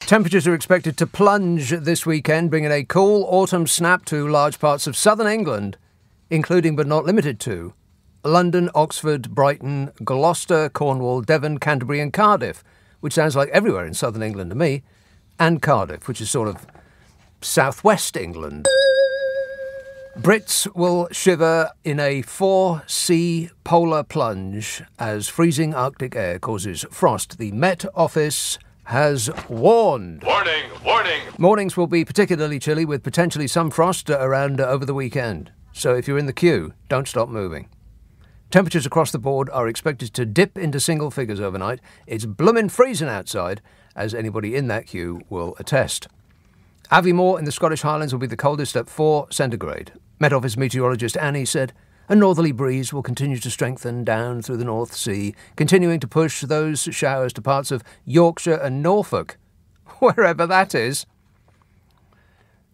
Temperatures are expected to plunge this weekend, bringing a cool autumn snap to large parts of southern England, including but not limited to London, Oxford, Brighton, Gloucester, Cornwall, Devon, Canterbury and Cardiff, which sounds like everywhere in southern England to me, and Cardiff, which is sort of southwest England. Brits will shiver in a 4C polar plunge as freezing Arctic air causes frost. The Met Office has warned. Warning, warning. Mornings will be particularly chilly with potentially some frost around over the weekend. So if you're in the queue, don't stop moving. Temperatures across the board are expected to dip into single figures overnight. It's bloomin' freezing outside, as anybody in that queue will attest. Aviemore in the Scottish Highlands will be the coldest at 4 centigrade. Met Office meteorologist Annie said a northerly breeze will continue to strengthen down through the North Sea, continuing to push those showers to parts of Yorkshire and Norfolk, wherever that is.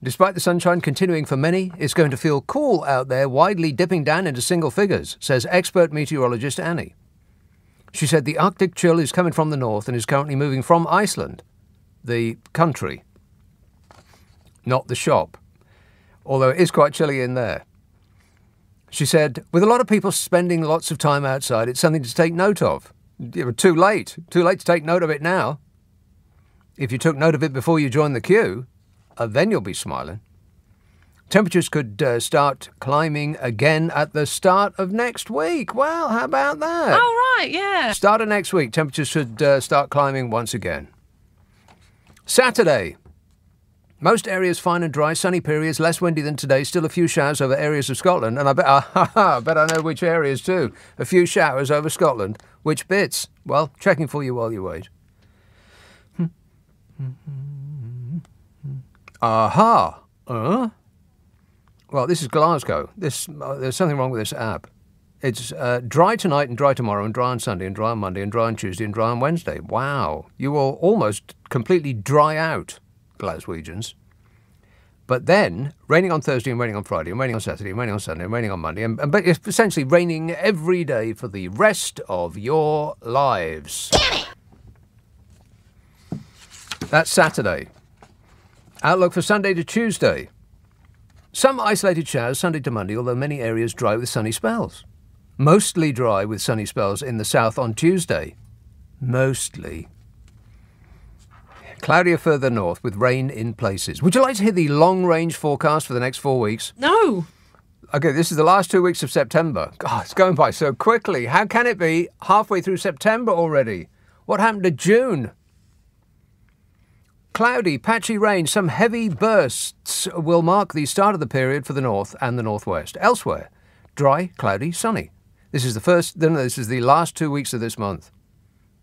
Despite the sunshine continuing for many, it's going to feel cool out there, widely dipping down into single figures, says expert meteorologist Annie. She said the Arctic chill is coming from the north and is currently moving from Iceland, the country, not the shop, although it is quite chilly in there. She said, with a lot of people spending lots of time outside, it's something to take note of. You're too late to take note of it now. If you took note of it before you joined the queue, then you'll be smiling. Temperatures could start climbing again at the start of next week. Well, how about that? Oh, right, yeah. Start of next week, temperatures should start climbing once again. Saturday. Most areas fine and dry, sunny periods, less windy than today, still a few showers over areas of Scotland. And I bet I know which areas too. A few showers over Scotland. Which bits? Well, checking for you while you wait. Aha! Well, this is Glasgow. There's something wrong with this app. It's dry tonight and dry tomorrow and dry on Sunday and dry on Monday and dry on Tuesday and dry on Wednesday. Wow. You will almost completely dry out, Glaswegians. But then, raining on Thursday and raining on Friday and raining on Saturday and raining on Sunday and raining on Monday and but it's essentially raining every day for the rest of your lives. That's Saturday. Outlook for Sunday to Tuesday. Some isolated showers Sunday to Monday, although many areas dry with sunny spells. Mostly dry with sunny spells in the south on Tuesday. Mostly. Cloudier further north with rain in places. Would you like to hear the long-range forecast for the next 4 weeks? No. OK, this is the last 2 weeks of September. God, it's going by so quickly. How can it be halfway through September already? What happened to June? Cloudy, patchy rain, some heavy bursts will mark the start of the period for the north and the northwest. Elsewhere, dry, cloudy, sunny. This is the last 2 weeks of this month.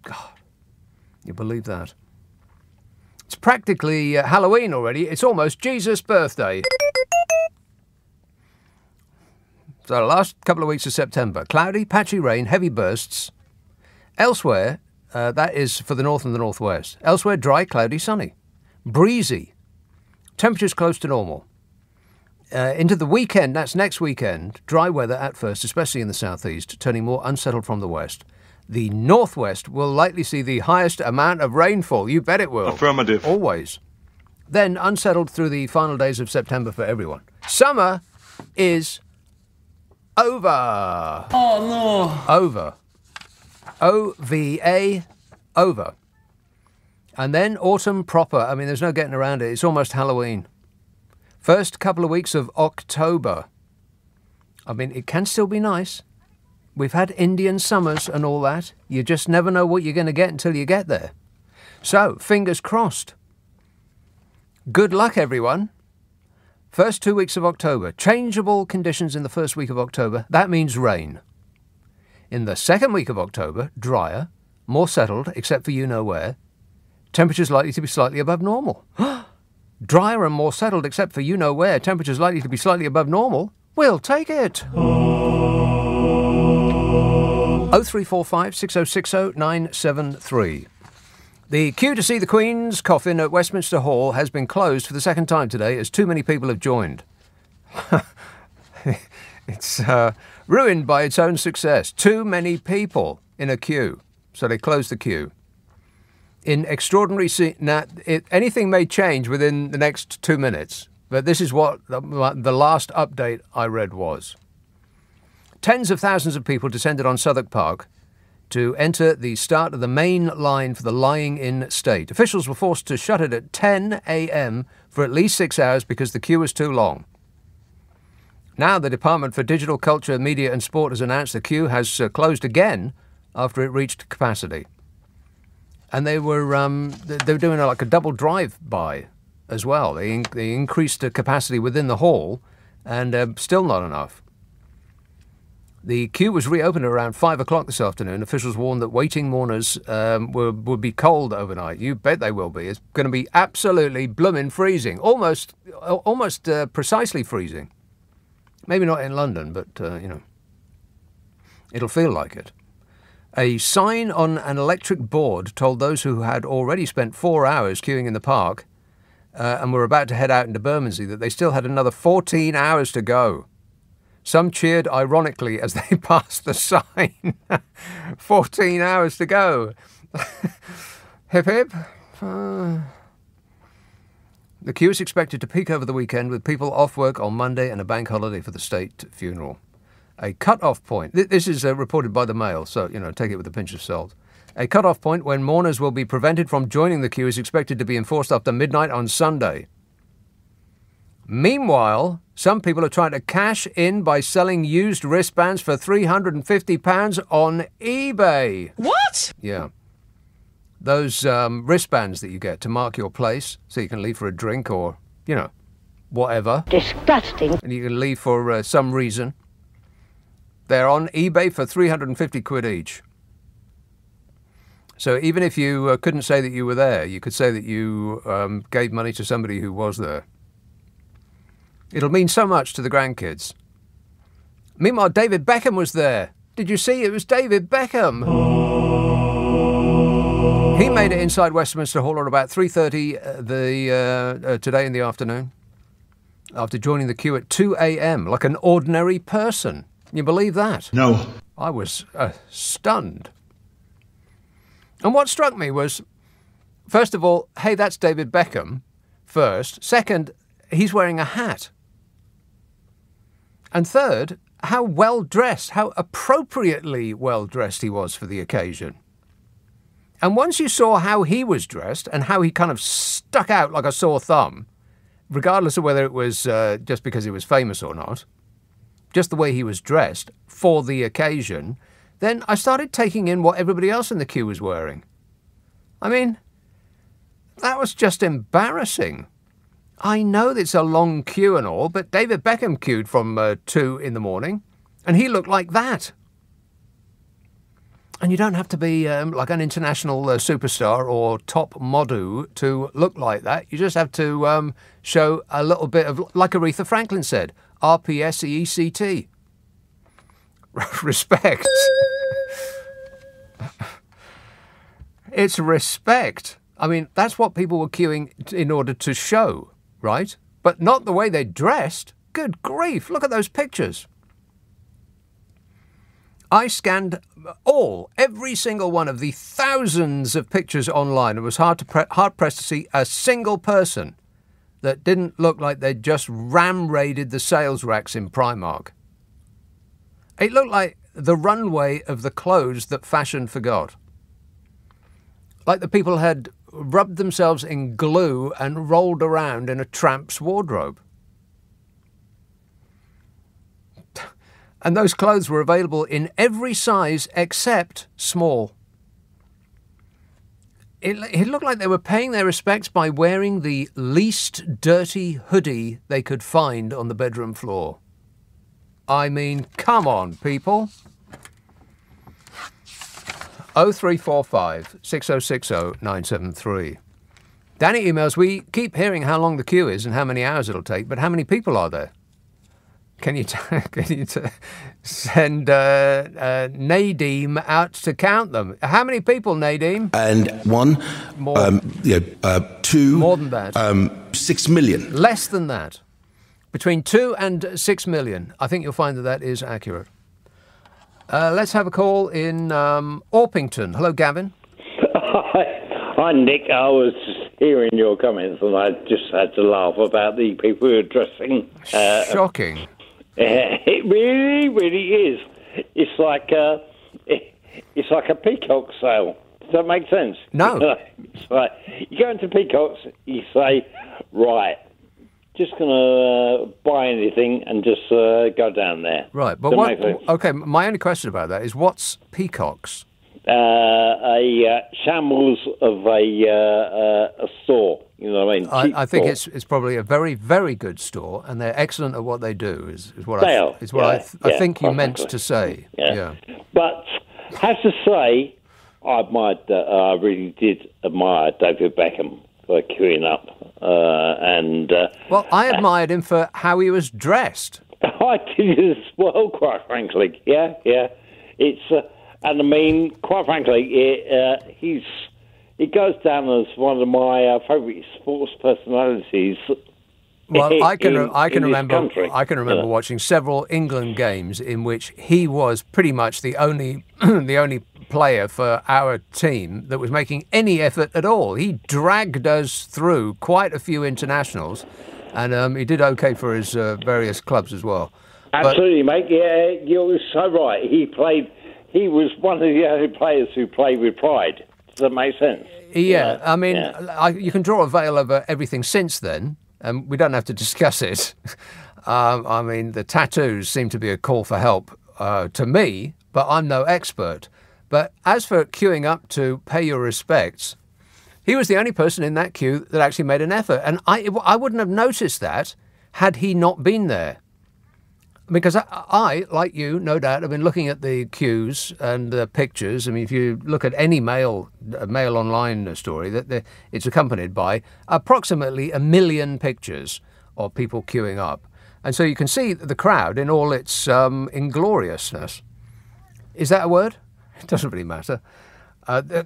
God, you believe that? It's practically Halloween already. It's almost Jesus' birthday. So the last couple of weeks of September, cloudy, patchy rain, heavy bursts. Elsewhere, that is for the north and the northwest. Elsewhere, dry, cloudy, sunny. Breezy. Temperatures close to normal. Into the weekend, that's next weekend, dry weather at first, especially in the southeast, turning more unsettled from the west. The northwest will likely see the highest amount of rainfall. You bet it will. Affirmative. Always. Then unsettled through the final days of September for everyone. Summer is over. Oh, no. Over. O-V-A, over. And then autumn proper. I mean, there's no getting around it. It's almost Halloween. First couple of weeks of October. I mean, it can still be nice. We've had Indian summers and all that. You just never know what you're going to get until you get there. So, fingers crossed. Good luck, everyone. First 2 weeks of October. Changeable conditions in the first week of October. That means rain. In the second week of October, drier, more settled, except for you-know-where. Temperatures likely to be slightly above normal. Drier and more settled, except for you-know-where. Temperatures likely to be slightly above normal. We'll take it. 0345 6060 973. The queue to see the Queen's coffin at Westminster Hall has been closed for the second time today as too many people have joined. It's ruined by its own success. Too many people in a queue. So they closed the queue. In extraordinary... Now, anything may change within the next 2 minutes, but this is what the last update I read was. Tens of thousands of people descended on Southwark Park to enter the start of the main line for the lying-in state. Officials were forced to shut it at 10 a.m. for at least 6 hours because the queue was too long. Now the Department for Digital Culture, Media and Sport has announced the queue has closed again after it reached capacity. And they were doing like a double drive-by as well. They increased the capacity within the hall, and still not enough. The queue was reopened around 5 o'clock this afternoon. Officials warned that waiting mourners would be cold overnight. You bet they will be. It's going to be absolutely blooming freezing, almost precisely freezing. Maybe not in London, but it'll feel like it. A sign on an electric board told those who had already spent 4 hours queuing in the park and were about to head out into Bermondsey that they still had another 14 hours to go. Some cheered ironically as they passed the sign. 14 hours to go. Hip hip. The queue is expected to peak over the weekend with people off work on Monday and a bank holiday for the state funeral. A cut-off point. This is reported by the Mail, so, take it with a pinch of salt. A cut-off point when mourners will be prevented from joining the queue is expected to be enforced after midnight on Sunday. Meanwhile, some people are trying to cash in by selling used wristbands for £350 on eBay. What? Yeah. Those wristbands that you get to mark your place so you can leave for a drink or, whatever. Disgusting. And you can leave for some reason. They're on eBay for 350 quid each. So even if you couldn't say that you were there, you could say that you gave money to somebody who was there. It'll mean so much to the grandkids. Meanwhile, David Beckham was there. Did you see? It was David Beckham. He made it inside Westminster Hall at about 3:30 today in the afternoon, after joining the queue at 2 a.m. like an ordinary person. Can you believe that? No. I was stunned. And what struck me was, first of all, hey, that's David Beckham, first. Second, he's wearing a hat. And third, how well-dressed, how appropriately well-dressed he was for the occasion. And once you saw how he was dressed and how he kind of stuck out like a sore thumb, regardless of whether it was just because he was famous or not, just the way he was dressed for the occasion, then I started taking in what everybody else in the queue was wearing. I mean, that was just embarrassing. I know it's a long queue and all, but David Beckham queued from 2 in the morning, and he looked like that. And you don't have to be like an international superstar or top model to look like that. You just have to show a little bit of, like Aretha Franklin said, RPSEECT. Respect. It's respect. I mean, that's what people were queuing in order to show, right? But not the way they dressed. Good grief, look at those pictures. I scanned every single one of the thousands of pictures online. It was hard-pressed to see a single person that didn't look like they'd just ram-raided the sales racks in Primark. It looked like the runway of the clothes that fashion forgot. Like the people had rubbed themselves in glue and rolled around in a tramp's wardrobe. And those clothes were available in every size except small. It looked like they were paying their respects by wearing the least dirty hoodie they could find on the bedroom floor. I mean, come on, people. 0345 6060 973. Danny emails, we keep hearing how long the queue is and how many hours it'll take, but how many people are there? Can you send Nadeem out to count them? How many people, Nadeem? And one, More. two. More than that. 6 million. Less than that. Between 2 and 6 million. I think you'll find that that is accurate. Let's have a call in Orpington. Hello, Gavin. Hi, Hi, Nick. I was just hearing your comments, and I just had to laugh about the people who are dressing. Shocking. It really, really is. It's like a peacock sale. Does that make sense? No. It's like you go into Peacocks, you say, right, just going to buy anything and just go down there. Right, but what? Okay, my only question about that is what's Peacocks? A shambles of a store. You know what I mean? I think it's probably a very, very good store, and they're excellent at what they do. Is what I think you meant to say. Yeah. But I have to say, I really did admire David Beckham for queuing up, well, I admired him for how he was dressed. I did as well, quite frankly. Yeah. It's and I mean, quite frankly, it goes down as one of my favourite sports personalities. Well, I can remember country. watching several England games in which he was pretty much the only player for our team that was making any effort at all. He dragged us through quite a few internationals, and he did okay for his various clubs as well. Absolutely, mate. Yeah, you're so right. He was one of the only players who played with pride. Does that make sense? Yeah, I mean, you can draw a veil over everything since then, and we don't have to discuss it. I mean, the tattoos seem to be a call for help to me, but I'm no expert. But as for queuing up to pay your respects, he was the only person in that queue that actually made an effort, and I wouldn't have noticed that had he not been there. Because I, like you, no doubt, have been looking at the queues and the pictures. I mean, if you look at any Mail Online story, it's accompanied by approximately 1 million pictures of people queuing up. And so you can see the crowd in all its ingloriousness. Is that a word? It doesn't really matter.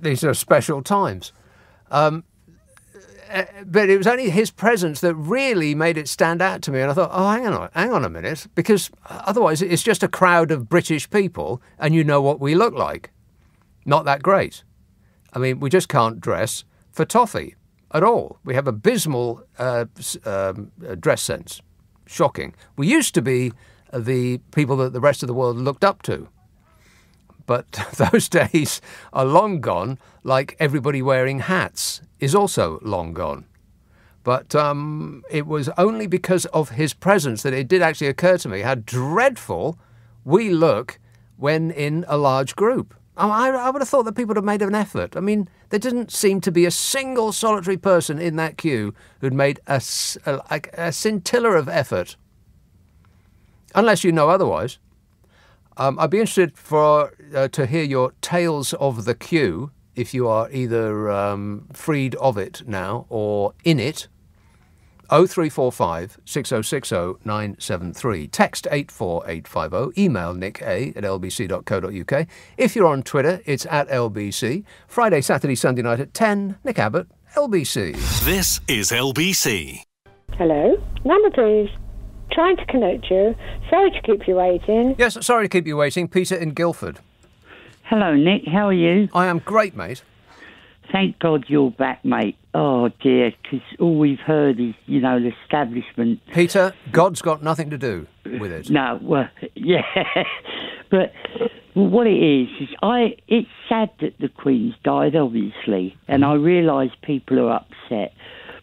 These are special times. But it was only his presence that really made it stand out to me. And I thought, hang on a minute, because otherwise it's just a crowd of British people and you know what we look like. Not that great. I mean, we just can't dress for toffee at all. We have abysmal dress sense. Shocking. We used to be the people that the rest of the world looked up to. But those days are long gone, like everybody wearing hats is also long gone. But it was only because of his presence that it did actually occur to me how dreadful we look when in a large group. I would have thought that people would have made an effort. I mean, there didn't seem to be a single solitary person in that queue who'd made a scintilla of effort. Unless you know otherwise. I'd be interested to hear your tales of the queue, if you are either freed of it now or in it. 0345 6060 973. Text 84850. Email nick@lbc.co.uk. If you're on Twitter, it's @LBC. Friday, Saturday, Sunday night at 10. Nick Abbot, LBC. This is LBC. Hello? Number, please. Trying to connect you. Sorry to keep you waiting. Yes, sorry to keep you waiting. Peter in Guildford. Hello, Nick. How are you? I am great, mate. Thank God you're back, mate. Oh, dear, because all we've heard is, the establishment. Peter, God's got nothing to do with it. No, well, yeah. But what it is it's sad that the Queen's died, obviously, and I realise people are upset.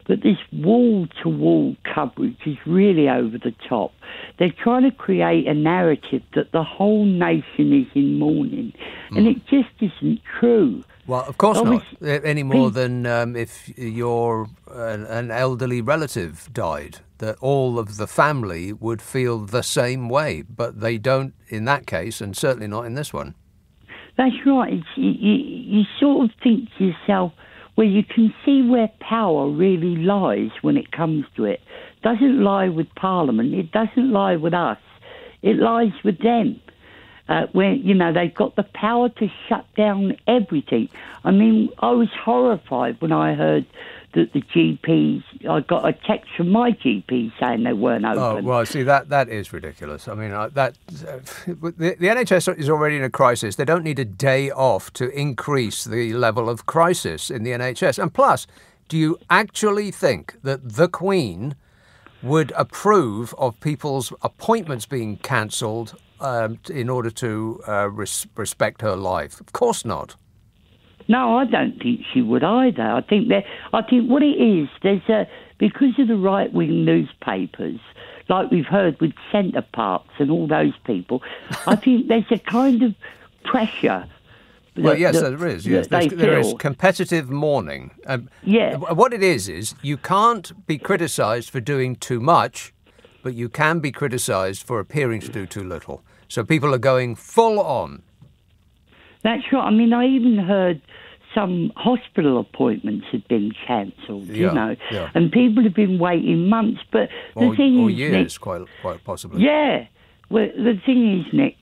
But this wall-to-wall coverage is really over the top. They're trying to create a narrative that the whole nation is in mourning, and it just isn't true. Well, of course not, any more than if your an elderly relative died, that all of the family would feel the same way, but they don't in that case, and certainly not in this one. That's right. You sort of think to yourself, well, you can see where power really lies when it comes to it. It doesn't lie with Parliament. It doesn't lie with us. It lies with them. Where, they've got the power to shut down everything. I mean, I was horrified when I heard that the GPs, I got a text from my GP saying they weren't open. Oh, well, see, that is ridiculous. I mean, the NHS is already in a crisis. They don't need a day off to increase the level of crisis in the NHS. And plus, do you actually think that the Queen would approve of people's appointments being cancelled in order to respect her life? Of course not. No, I don't think she would either. I think what it is, because of the right-wing newspapers, like we've heard with Centre Parks and all those people, I think there's a kind of pressure. Well, yes, there is. Yes, there is competitive mourning. Yeah. What it is you can't be criticised for doing too much, but you can be criticised for appearing to do too little. So people are going full on. That's right. I mean, I even heard some hospital appointments had been cancelled, and people have been waiting months. But the thing is, years, Nick, quite possibly. Yeah. Well, the thing is, Nick,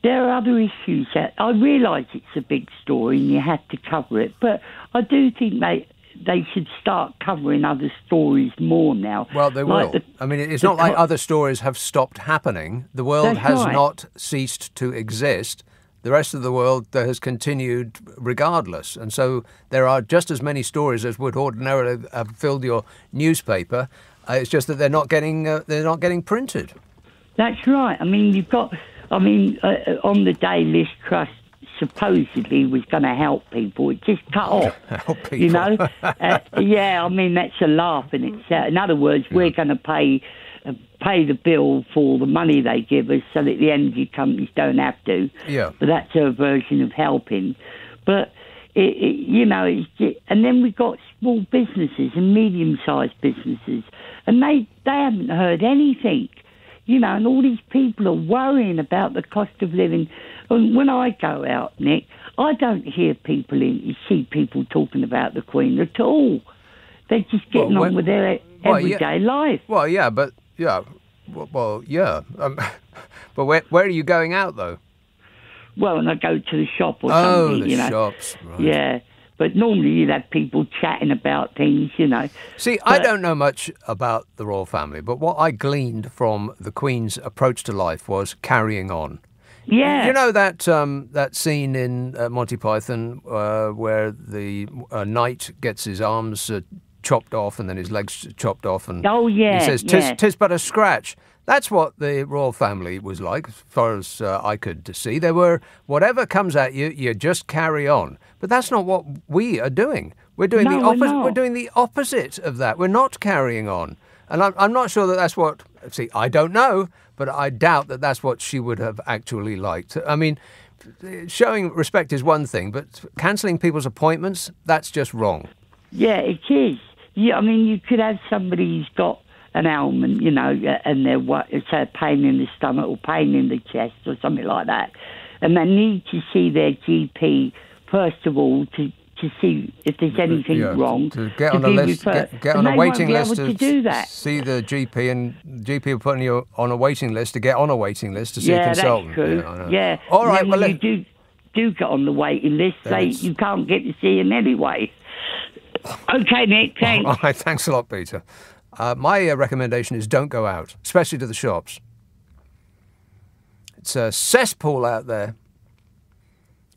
there are other issues. I realise it's a big story and you have to cover it, but I do think they should start covering other stories more now. Well, they will. I mean, it's not like other stories have stopped happening. The world has not ceased to exist. The rest of the world has continued regardless. And so there are just as many stories as would ordinarily have filled your newspaper. It's just that they're not getting printed. That's right. I mean, on the day Liz Truss supposedly was going to help people, it just cut off. Help people. You know? Yeah, I mean, that's a laugh in itself. In other words, we're going to pay the bill for the money they give us so that the energy companies don't have to. Yeah. But that's her version of helping. But, and then we've got small businesses and medium-sized businesses, and they haven't heard anything. And all these people are worrying about the cost of living. And when I go out, Nick, I don't see people talking about the Queen at all. They're just getting on with their everyday life. Well, yeah, but yeah. Well, yeah. But where are you going out, though? Well, when I go to the shop or something, the shops, right. Yeah. But normally you'd have people chatting about things, See, I don't know much about the royal family, but what I gleaned from the Queen's approach to life was carrying on. Yeah. You know that scene in Monty Python where the knight gets his arms chopped off and then his legs chopped off, and he says, "'Tis but a scratch." That's what the royal family was like, as far as I could see. They were, whatever comes at you, you just carry on. But that's not what we are doing. We're doing the opposite. We're doing the opposite of that. We're not carrying on, and I'm not sure that that's what. See, I don't know, but I doubt that that's what she would have actually liked. I mean, showing respect is one thing, but cancelling people's appointments—that's just wrong. Yeah, it is. Yeah, I mean, you could have somebody who's got an ailment, and they're say pain in the stomach or pain in the chest or something like that, and they need to see their GP first of all to see if there's anything wrong. To get on a list, get on a waiting list to do that. See the GP, and GP will put you on a waiting list to get on a waiting list to see a consultant. That's true. Yeah. All right. Well, you do get on the waiting list, you can't get to see him anyway. Okay, Nick. Thanks. All right. Thanks a lot, Peter. My recommendation is don't go out, especially to the shops. It's a cesspool out there.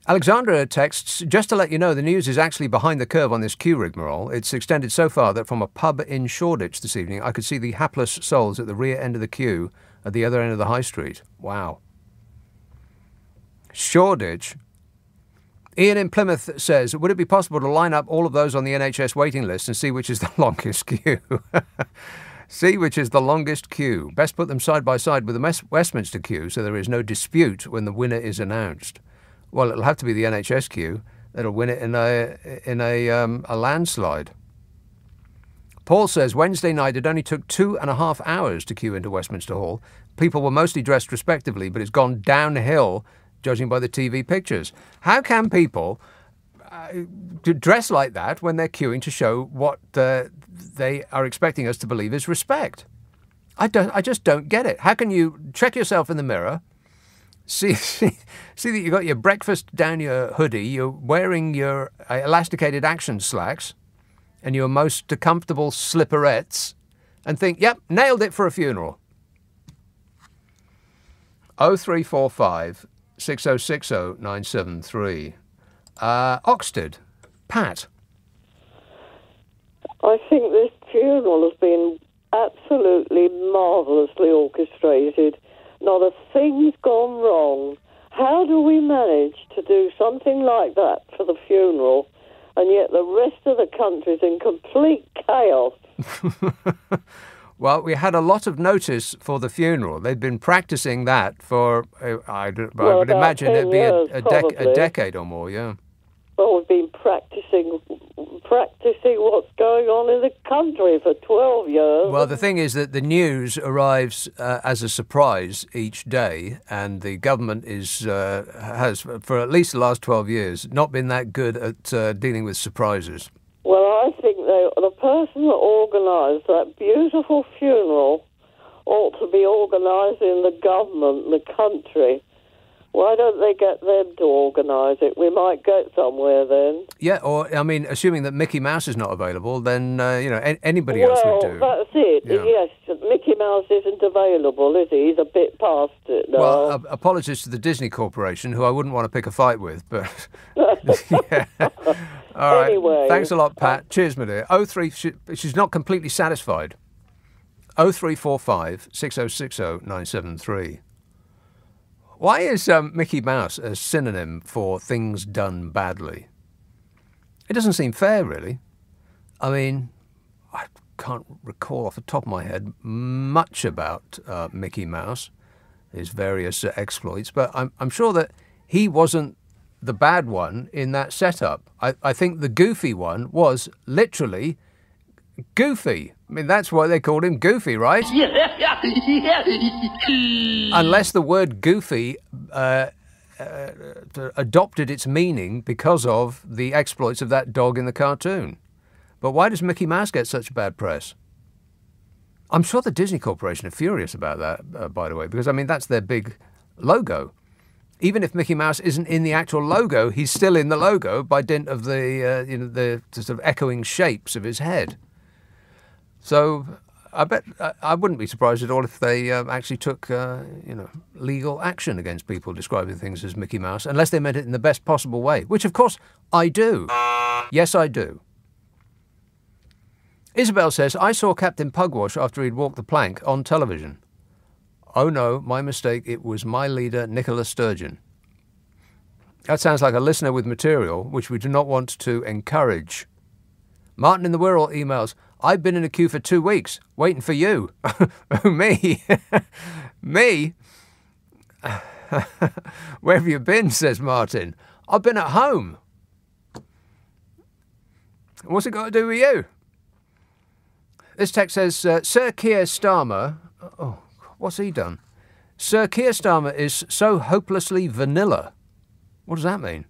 Alexandra texts, just to let you know, the news is actually behind the curve on this queue rigmarole. It's extended so far that from a pub in Shoreditch this evening, I could see the hapless souls at the rear end of the queue at the other end of the high street. Wow. Shoreditch. Ian in Plymouth says, would it be possible to line up all of those on the NHS waiting list and see which is the longest queue? See which is the longest queue. Best put them side by side with the Westminster queue so there is no dispute when the winner is announced. Well, it'll have to be the NHS queue that'll win it in a landslide. Paul says, Wednesday night it only took 2.5 hours to queue into Westminster Hall. People were mostly dressed respectably, but it's gone downhill judging by the TV pictures. How can people dress like that when they're queuing to show what they are expecting us to believe is respect? I just don't get it. How can you check yourself in the mirror, see that you've got your breakfast down your hoodie, you're wearing your elasticated action slacks, and your most comfortable slipperettes and think, yep, nailed it for a funeral. 0345 6060 973. Oxted. Pat. I think this funeral has been absolutely marvellously orchestrated. Not a thing's gone wrong. How do we manage to do something like that for the funeral, and yet the rest of the country's in complete chaos? Well, we had a lot of notice for the funeral. They'd been practicing that for, I would imagine it'd be a decade or more, yeah. Well, we've been practicing what's going on in the country for 12 years. Well, the thing is that the news arrives as a surprise each day, and the government has, for at least the last 12 years, not been that good at dealing with surprises. Well, I think the person that organised that beautiful funeral ought to be organising the government, the country. Why don't they get them to organise it? We might get somewhere then. Yeah, or, I mean, assuming that Mickey Mouse is not available, then, anybody else would do. Well, that's it. Yeah. Yes, Mickey Mouse isn't available, is he? He's a bit past it now. Well, apologies to the Disney Corporation, who I wouldn't want to pick a fight with, but... yeah. All right. Anyway. Thanks a lot, Pat. Cheers, my dear. She's not completely satisfied. 0345 6060 973. Why is Mickey Mouse a synonym for things done badly? It doesn't seem fair, really. I mean, I can't recall off the top of my head much about Mickey Mouse, his various exploits, but I'm sure that he wasn't the bad one in that setup. I think the goofy one was literally goofy. I mean, that's why they called him Goofy, right? Unless the word goofy adopted its meaning because of the exploits of that dog in the cartoon. But why does Mickey Mouse get such bad press? I'm sure the Disney Corporation are furious about that, by the way, because, I mean, that's their big logo. Even if Mickey Mouse isn't in the actual logo, he's still in the logo by dint of the sort of echoing shapes of his head. So I bet I wouldn't be surprised at all if they actually took legal action against people describing things as Mickey Mouse, unless they meant it in the best possible way, which of course I do. Yes, I do. Isabel says, I saw Captain Pugwash after he'd walked the plank on television. Oh no, my mistake, it was my leader, Nicola Sturgeon. That sounds like a listener with material which we do not want to encourage. Martin in the Wirral emails, I've been in a queue for 2 weeks, waiting for you. Oh, me? Me? Where have you been, says Martin. I've been at home. What's it got to do with you? This text says, Sir Keir Starmer... Oh, what's he done? Sir Keir Starmer is so hopelessly vanilla. What does that mean?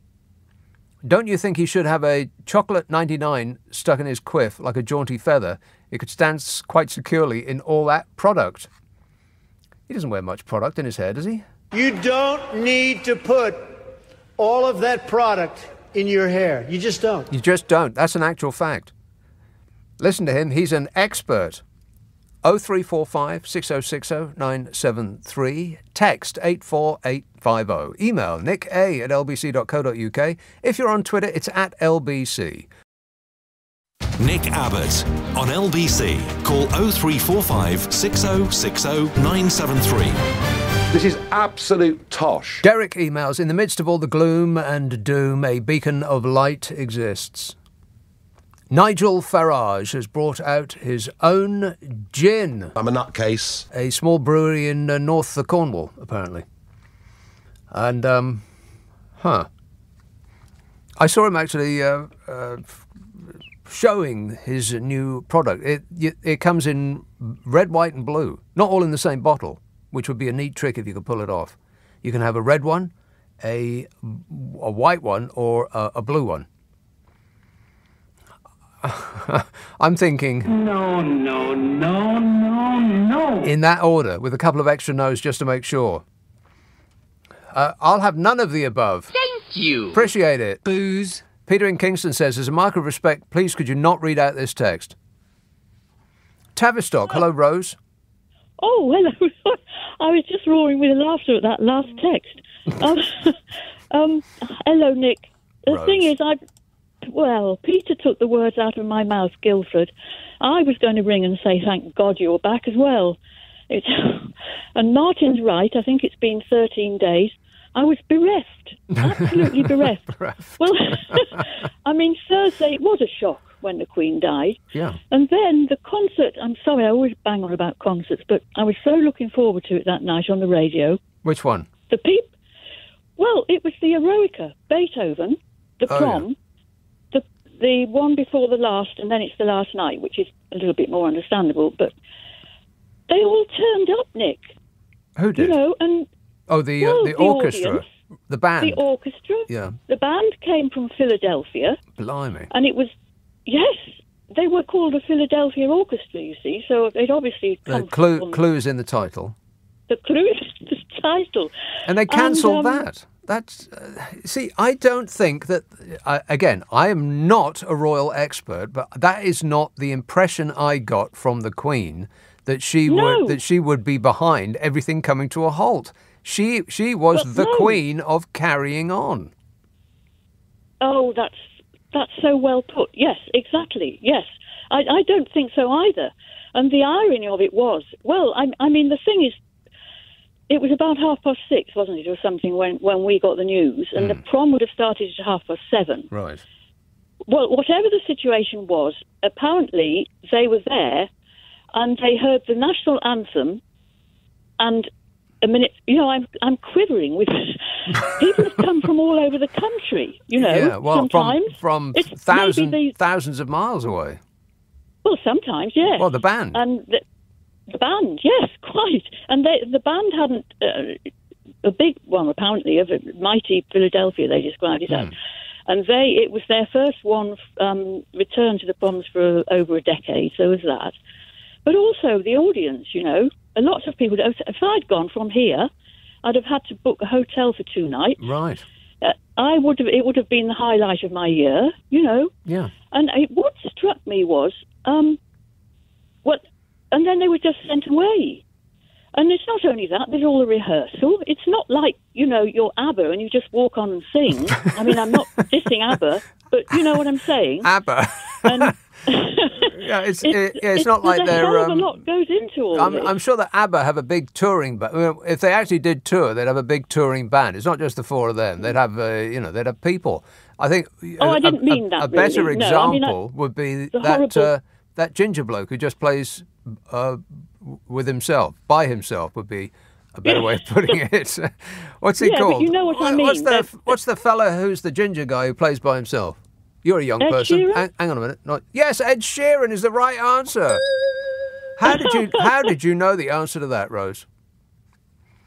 Don't you think he should have a chocolate 99 stuck in his quiff like a jaunty feather? It could stand quite securely in all that product. He doesn't wear much product in his hair, does he? You don't need to put all of that product in your hair. You just don't. You just don't. That's an actual fact. Listen to him. He's an expert. 0345 6060 973. Text 84850. Email nick@lbc.co.uk. If you're on Twitter, it's @LBC. Nick Abbott on LBC. Call 0345 6060 973. This is absolute tosh. Derek emails, in the midst of all the gloom and doom, a beacon of light exists. Nigel Farage has brought out his own gin. I'm a nutcase. A small brewery in North Cornwall, apparently. And, I saw him actually showing his new product. It comes in red, white and blue. Not all in the same bottle, which would be a neat trick if you could pull it off. You can have a red one, a white one, or a blue one. I'm thinking... No. In that order, with a couple of extra no's just to make sure. I'll have none of the above. Thank you. Appreciate it. Booze. Peter in Kingston says, as a mark of respect, please could you not read out this text? Tavistock, hello, Rose. Oh, hello. I was just roaring with laughter at that last text. Hello, Nick. The thing is, Peter took the words out of my mouth, Guildford. I was going to ring and say, thank God you're back as well. And Martin's right. I think it's been 13 days. I was bereft, absolutely bereft. Well, I mean, Thursday, it was a shock when the Queen died. Yeah. And then the concert, I'm sorry, I always bang on about concerts, but I was so looking forward to it that night on the radio. Which one? Well, it was the Eroica, Beethoven, the Prom, the one before the last, and then it's the last night, which is a little bit more understandable, but they all turned up, Nick. Who did? You know, and... the orchestra, audience, the band. The orchestra. Yeah. The band came from Philadelphia. Blimey. And it was, yes, they were called a Philadelphia Orchestra, you see, so they'd obviously come from... Clues in the title. The clue is the title. And they cancelled that. That's see, I don't think that. Again, I am not a royal expert, but that is not the impression I got from the Queen that she would be behind everything coming to a halt. She was the Queen of carrying on. Oh, that's so well put. Yes, exactly. Yes, I don't think so either. And the irony of it was, well, I mean, the thing is, it was about 6:30, wasn't it, or something, when we got the news, and the prom would have started at 7:30. Right. Well, whatever the situation was, apparently they were there, and they heard the national anthem, and a minute, you know, I'm quivering with people have come from all over the country, you know. Yeah, well, sometimes from thousands of miles away. Well, sometimes, yes. Well, the band. And the band, yes, quite. And the band hadn't a big one, apparently, of a mighty Philadelphia, they described it as. And it was their first one return to the proms for over a decade, so was that. But also the audience, you know, a lot of people, if I'd gone from here, I'd have had to book a hotel for 2 nights. Right. It would have been the highlight of my year, you know. Yeah. And what struck me was, and then they were just sent away. And it's not only that, there's all the rehearsal. It's not like, you know, you're ABBA and you just walk on and sing. I mean, I'm not dissing ABBA, but you know what I'm saying. ABBA. And yeah, it's not like they're... a hell of a lot goes into all this. I'm sure that ABBA have a big touring band. If they actually did tour, they'd have a big touring band. It's not just the 4 of them. They'd have, they'd have people. I think I didn't mean that. A better really. example would be that ginger bloke who just plays with himself, by himself, would be a better way of putting it. What's he called? But you know what I mean. What's the fella who's the ginger guy who plays by himself? You're a young person. Hang on a minute. Yes, Ed Sheeran is the right answer. How did you know the answer to that, Rose?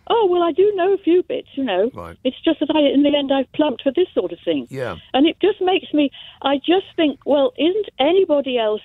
Oh, well, I do know a few bits, you know. Right. It's just that in the end I've plumped for this sort of thing. Yeah. And it just makes me, I just think, well, isn't anybody else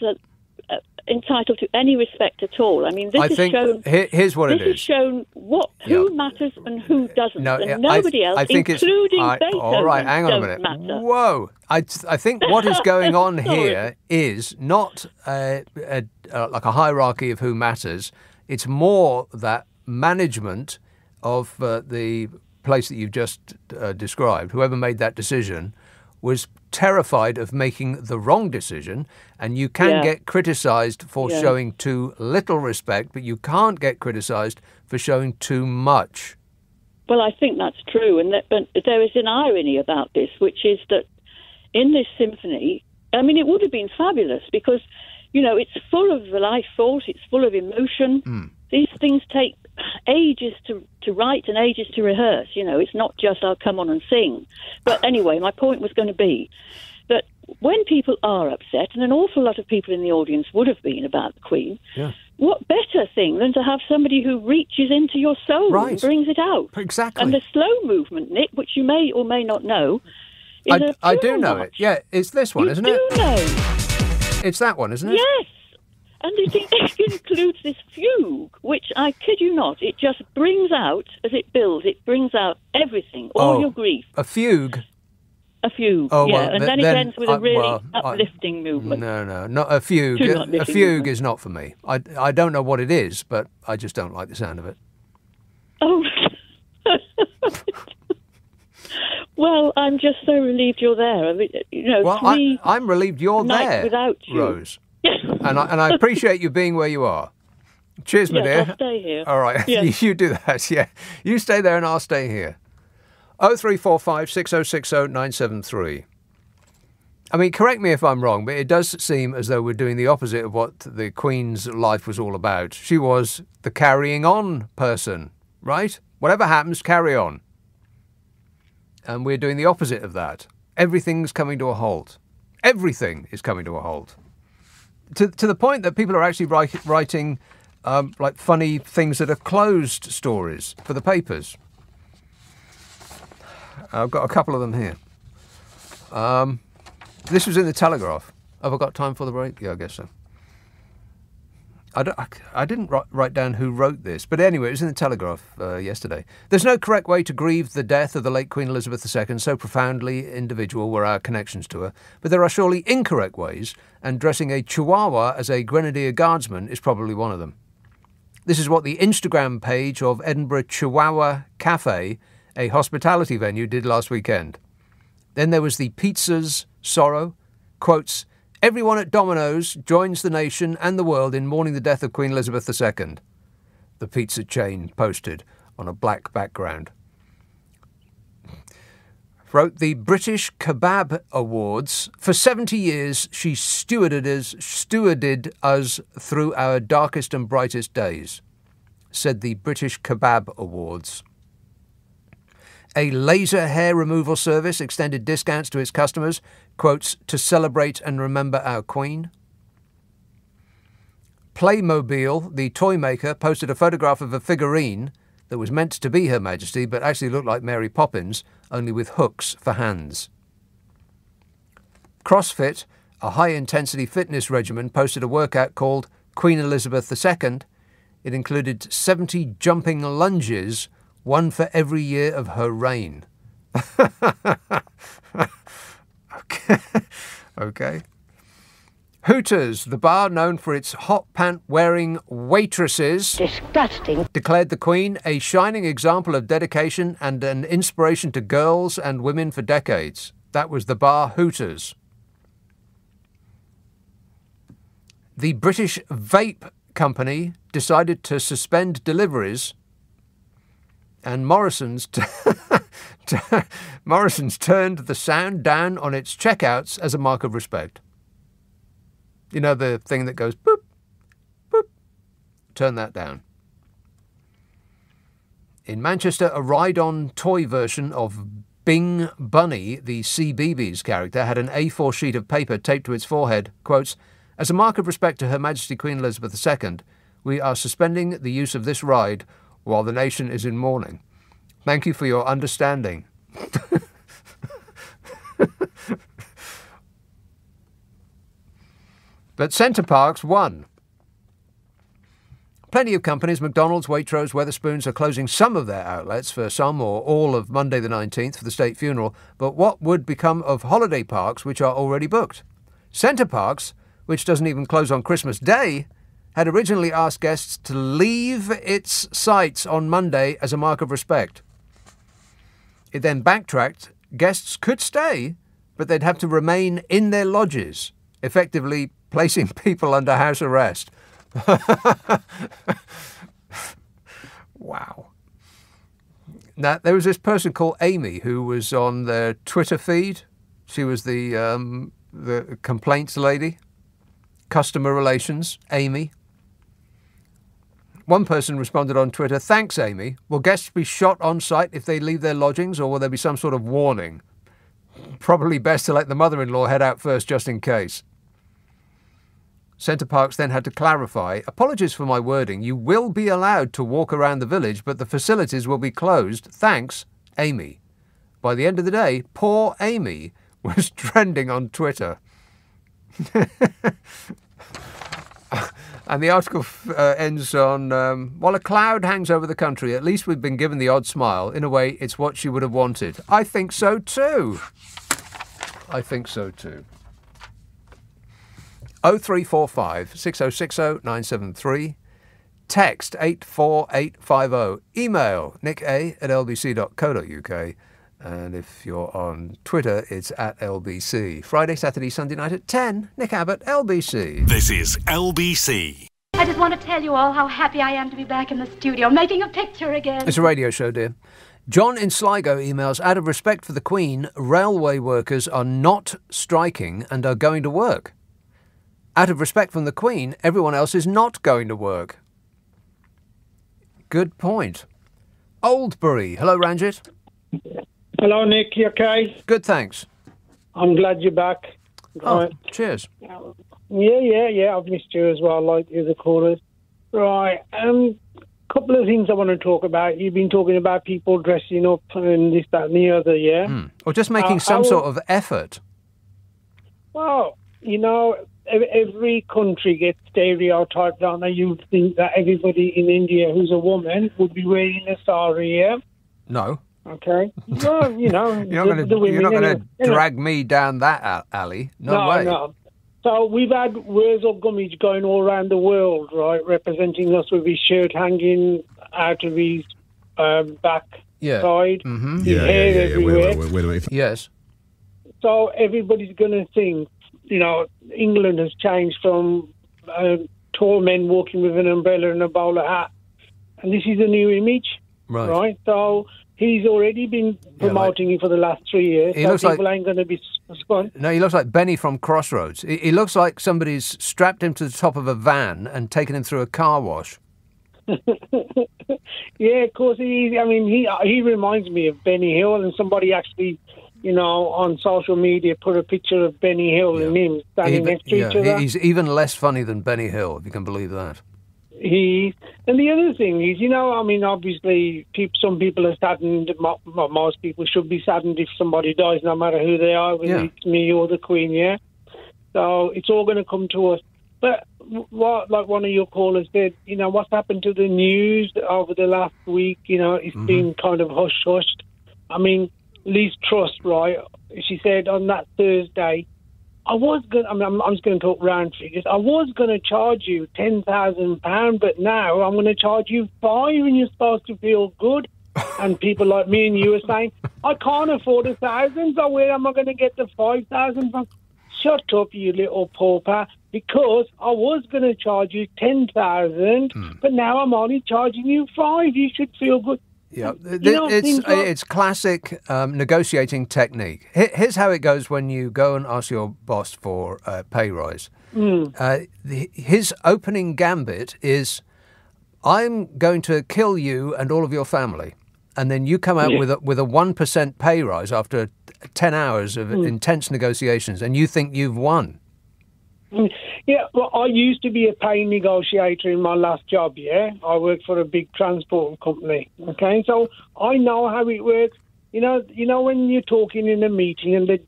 entitled to any respect at all? I mean, this is shown... Here's what it is. This has shown who matters and who doesn't. And nobody else, including Beethoven, all right, hang on a minute. Matter. Whoa. I think what is going on here is not like a hierarchy of who matters. It's more that management of the place that you've just described, whoever made that decision, was terrified of making the wrong decision, and you can get criticised for showing too little respect, but you can't get criticised for showing too much. Well, I think that's true, and there is an irony about this, which is that in this symphony, I mean, it would have been fabulous because, you know, it's full of life force, it's full of emotion. These things take ages to write and ages to rehearse. You know, it's not just, I'll come on and sing. But anyway, my point was going to be that when people are upset, and an awful lot of people in the audience would have been about the Queen, what better thing than to have somebody who reaches into your soul and brings it out? Exactly. And the slow movement, Nick, which you may or may not know, is I do know it. Yeah, it's this one, isn't it? You do know. It's that one, isn't it? Yes. And it includes this fugue, which, I kid you not, it just brings out, as it builds, it brings out everything, all your grief. A fugue? A A fugue, Oh, yeah. well, And then it ends with a really uplifting movement. No, not a fugue. A fugue is not for me. I don't know what it is, but I just don't like the sound of it. Oh, well, I'm just so relieved you're there. I mean, well, I'm relieved you're there, without you. Rose. and I appreciate you being where you are. Cheers, my dear. I'll stay here. All right, Yes. you do that. Yeah, you stay there and I'll stay here. 0345 6060 973. I mean, correct me if I'm wrong, but it does seem as though we're doing the opposite of what the Queen's life was all about. She was the carrying on person, right? Whatever happens, carry on. And we're doing the opposite of that. Everything's coming to a halt. Everything is coming to a halt. To the point that people are actually writing like funny things that are closed stories for the papers. I've got a couple of them here. This was in the Telegraph. Have I got time for the break? Yeah, I guess so. I didn't write down who wrote this, but anyway, it was in the Telegraph yesterday. There's no correct way to grieve the death of the late Queen Elizabeth II, so profoundly individual were our connections to her, but there are surely incorrect ways, and dressing a Chihuahua as a Grenadier Guardsman is probably one of them. This is what the Instagram page of Edinburgh Chihuahua Cafe, a hospitality venue, did last weekend. Then there was the Pizza's Sorrow, quotes, "Everyone at Domino's joins the nation and the world in mourning the death of Queen Elizabeth II." The pizza chain posted on a black background. Wrote the British Kebab Awards. For 70 years, she stewarded us through our darkest and brightest days, said the British Kebab Awards. A laser hair removal service extended discounts to its customers, quotes, "to celebrate and remember our Queen." Playmobil, the toy maker, posted a photograph of a figurine that was meant to be Her Majesty but actually looked like Mary Poppins, only with hooks for hands. CrossFit, a high-intensity fitness regimen, posted a workout called Queen Elizabeth II. It included 70 jumping lunges, one for every year of her reign. Okay. Hooters, the bar known for its hot pant-wearing waitresses, Disgusting. declared the Queen a shining example of dedication and an inspiration to girls and women for decades. That was the bar Hooters. The British Vape Company decided to suspend deliveries, and Morrison's turned the sound down on its checkouts as a mark of respect. You know, the thing that goes boop, boop, turn that down. In Manchester, a ride-on toy version of Bing Bunny, the CBeebies character, had an A4 sheet of paper taped to its forehead, quotes, "As a mark of respect to Her Majesty Queen Elizabeth II, we are suspending the use of this ride while the nation is in mourning. Thank you for your understanding." But Centre Parks won. Plenty of companies, McDonald's, Waitrose, Wetherspoons, are closing some of their outlets for some or all of Monday the 19th for the state funeral. But what would become of holiday parks which are already booked? Centre Parks, which doesn't even close on Christmas Day, had originally asked guests to leave its sites on Monday as a mark of respect. It then backtracked. Guests could stay, but they'd have to remain in their lodges, effectively placing people under house arrest. Wow. Now, there was this person called Amy who was on their Twitter feed. She was the complaints lady, customer relations, Amy. One person responded on Twitter, "Thanks, Amy. Will guests be shot on site if they leave their lodgings, or will there be some sort of warning? Probably best to let the mother-in-law head out first, just in case." Centre Parks then had to clarify, "Apologies for my wording. You will be allowed to walk around the village, but the facilities will be closed. Thanks, Amy." By the end of the day, poor Amy was trending on Twitter. And the article ends on, "While a cloud hangs over the country, at least we've been given the odd smile. In a way, it's what she would have wanted." I think so too. I think so too. 0345 6060 973. Text 84850. Email nica@lbc.co.uk. And if you're on Twitter, it's at LBC. Friday, Saturday, Sunday night at 10. Nick Abbott, LBC. This is LBC. I just want to tell you all how happy I am to be back in the studio, making a picture again. It's a radio show, dear. John in Sligo emails, out of respect for the Queen, railway workers are not striking and are going to work. Out of respect from the Queen, everyone else is not going to work. Good point. Oldbury. Hello, Ranjit. Hello, Nick. You okay? Good, thanks. I'm glad you're back. Oh, cheers. Yeah. I've missed you as well, like the other callers. Right. Couple of things I want to talk about. You've been talking about people dressing up and this, that, and the other, yeah? Or just making some sort of effort. Well, every country gets stereotyped, don't they? You think that everybody in India who's a woman would be wearing a sari, yeah? No. Okay. Well, you're not going to drag me down that alley. No way. No. So we've had Wurzel Gummidge going all around the world, right, representing us with his shirt hanging out of his back side, his hair everywhere. Wait a minute. Yes. So everybody's going to think, England has changed from tall men walking with an umbrella and a bowler hat, and this is a new image, right? So he's already been promoting it for the last 3 years. He looks people like, ain't going to be spun. No, he looks like Benny from Crossroads. He looks like somebody's strapped him to the top of a van and taken him through a car wash. Yeah, of course he is. I mean, he reminds me of Benny Hill, and somebody actually, on social media put a picture of Benny Hill and him standing next to each other. He's even less funny than Benny Hill, if you can believe that. And the other thing is, obviously, some people are saddened. Most people should be saddened if somebody dies, no matter who they are, whether it's me or the Queen, yeah? So it's all going to come to us. But what, like one of your callers said, what's happened to the news over the last week, it's been kind of hush-hushed. I mean, Liz Truss, right, she said on that Thursday, I'm just going to talk round figures. I was going to charge you £10,000, but now I'm going to charge you £5,000 and you're supposed to feel good. And people like me and you are saying, I can't afford £1,000, so where am I going to get the £5,000 from? Shut up, you little pauper, because I was going to charge you £10,000, but now I'm only charging you £5,000. You should feel good. Yeah, it's classic negotiating technique. Here's how it goes when you go and ask your boss for a pay rise. His opening gambit is, I'm going to kill you and all of your family. And then you come out with a 1% pay rise after 10 hours of intense negotiations, and you think you've won. Yeah, well, I used to be a pay negotiator in my last job, yeah? I worked for a big transport company, okay? So I know how it works. You know when you're talking in a meeting and they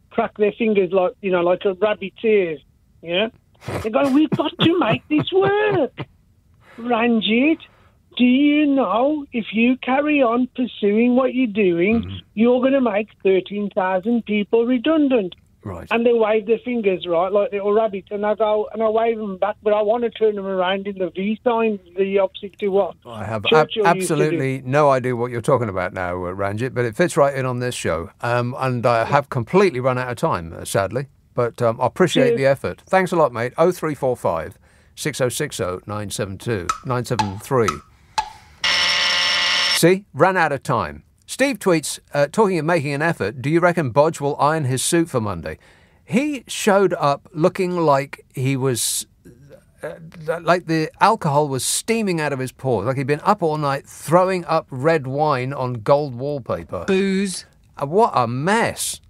crack their fingers like a rabbit's ears, yeah? They go, we've got to make this work. Ranjit, do you know if you carry on pursuing what you're doing, you're going to make 13,000 people redundant? Right. And they wave their fingers, right, like little rabbits, and I go and I wave them back, but I want to turn them around in the V sign, the opposite to what I have absolutely no idea what you're talking about now, Ranjit, but it fits right in on this show. And I have completely run out of time, sadly, but I appreciate the effort. Thanks a lot, mate. 0345 6060 973. See, ran out of time. Steve tweets, talking of making an effort, do you reckon Bodge will iron his suit for Monday? He showed up looking like he was, like the alcohol was steaming out of his pores, like he'd been up all night throwing up red wine on gold wallpaper. Booze. What a mess.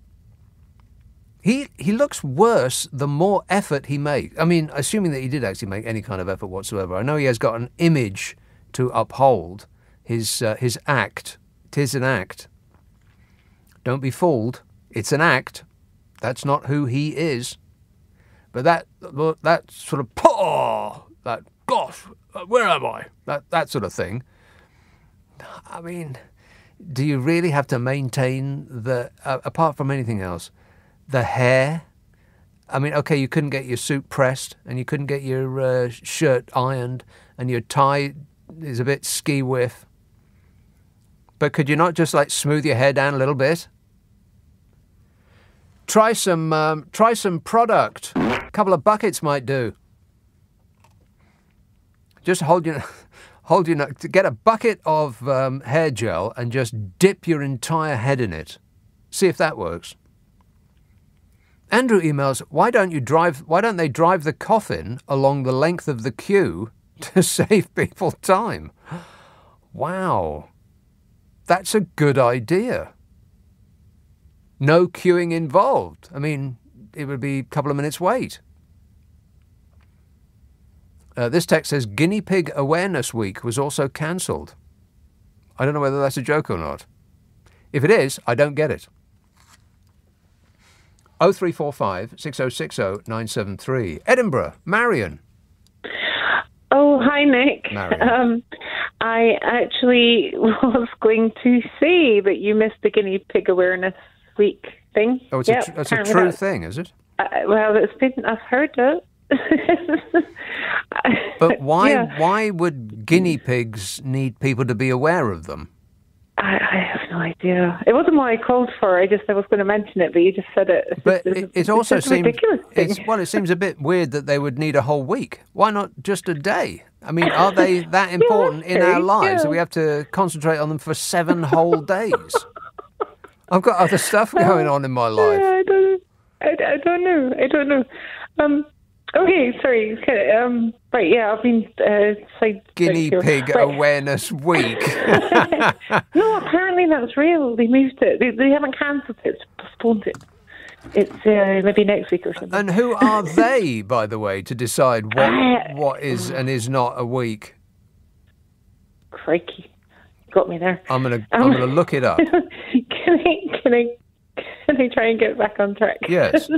He looks worse the more effort he makes. I mean, assuming that he did actually make any kind of effort whatsoever. I know he has got an image to uphold, his act. It is an act. Don't be fooled. It's an act. That's not who he is. But that sort of, that, gosh, where am I? That sort of thing. I mean, do you really have to maintain apart from anything else, the hair. I mean, okay, you couldn't get your suit pressed and you couldn't get your shirt ironed and your tie is a bit ski-whiff. But could you not just like smooth your hair down a little bit? Try some product. A couple of buckets might do. Just hold your get a bucket of hair gel and just dip your entire head in it. See if that works. Andrew emails, why don't they drive the coffin along the length of the queue to save people time? Wow. That's a good idea. No queuing involved. I mean, it would be a couple of minutes wait. This text says Guinea Pig Awareness Week was also cancelled. I don't know whether that's a joke or not. If it is, I don't get it. 0345 6060 973. Edinburgh, Marion. Oh, hi, Nick. Marion. I actually was going to say that you missed the Guinea Pig Awareness Week thing. Oh, it's a true thing, is it? Well, I've heard it. But why would guinea pigs need people to be aware of them? I have no idea. It wasn't what I called for. I was going to mention it, but you just said it. It also seems ridiculous thing. It seems a bit weird that they would need a whole week. Why not just a day? I mean, are they that important in our lives that we have to concentrate on them for 7 whole days? I've got other stuff going on in my life. Yeah, I don't know. Okay, sorry. Right, yeah, I've been... Guinea Pig Awareness Week. No, apparently that's real. They moved it. They haven't cancelled it. Postponed it. It's maybe next week or something. And who are they, by the way, to decide what is and is not a week? Crikey. Got me there. I'm gonna look it up. Can I try and get back on track? Yes.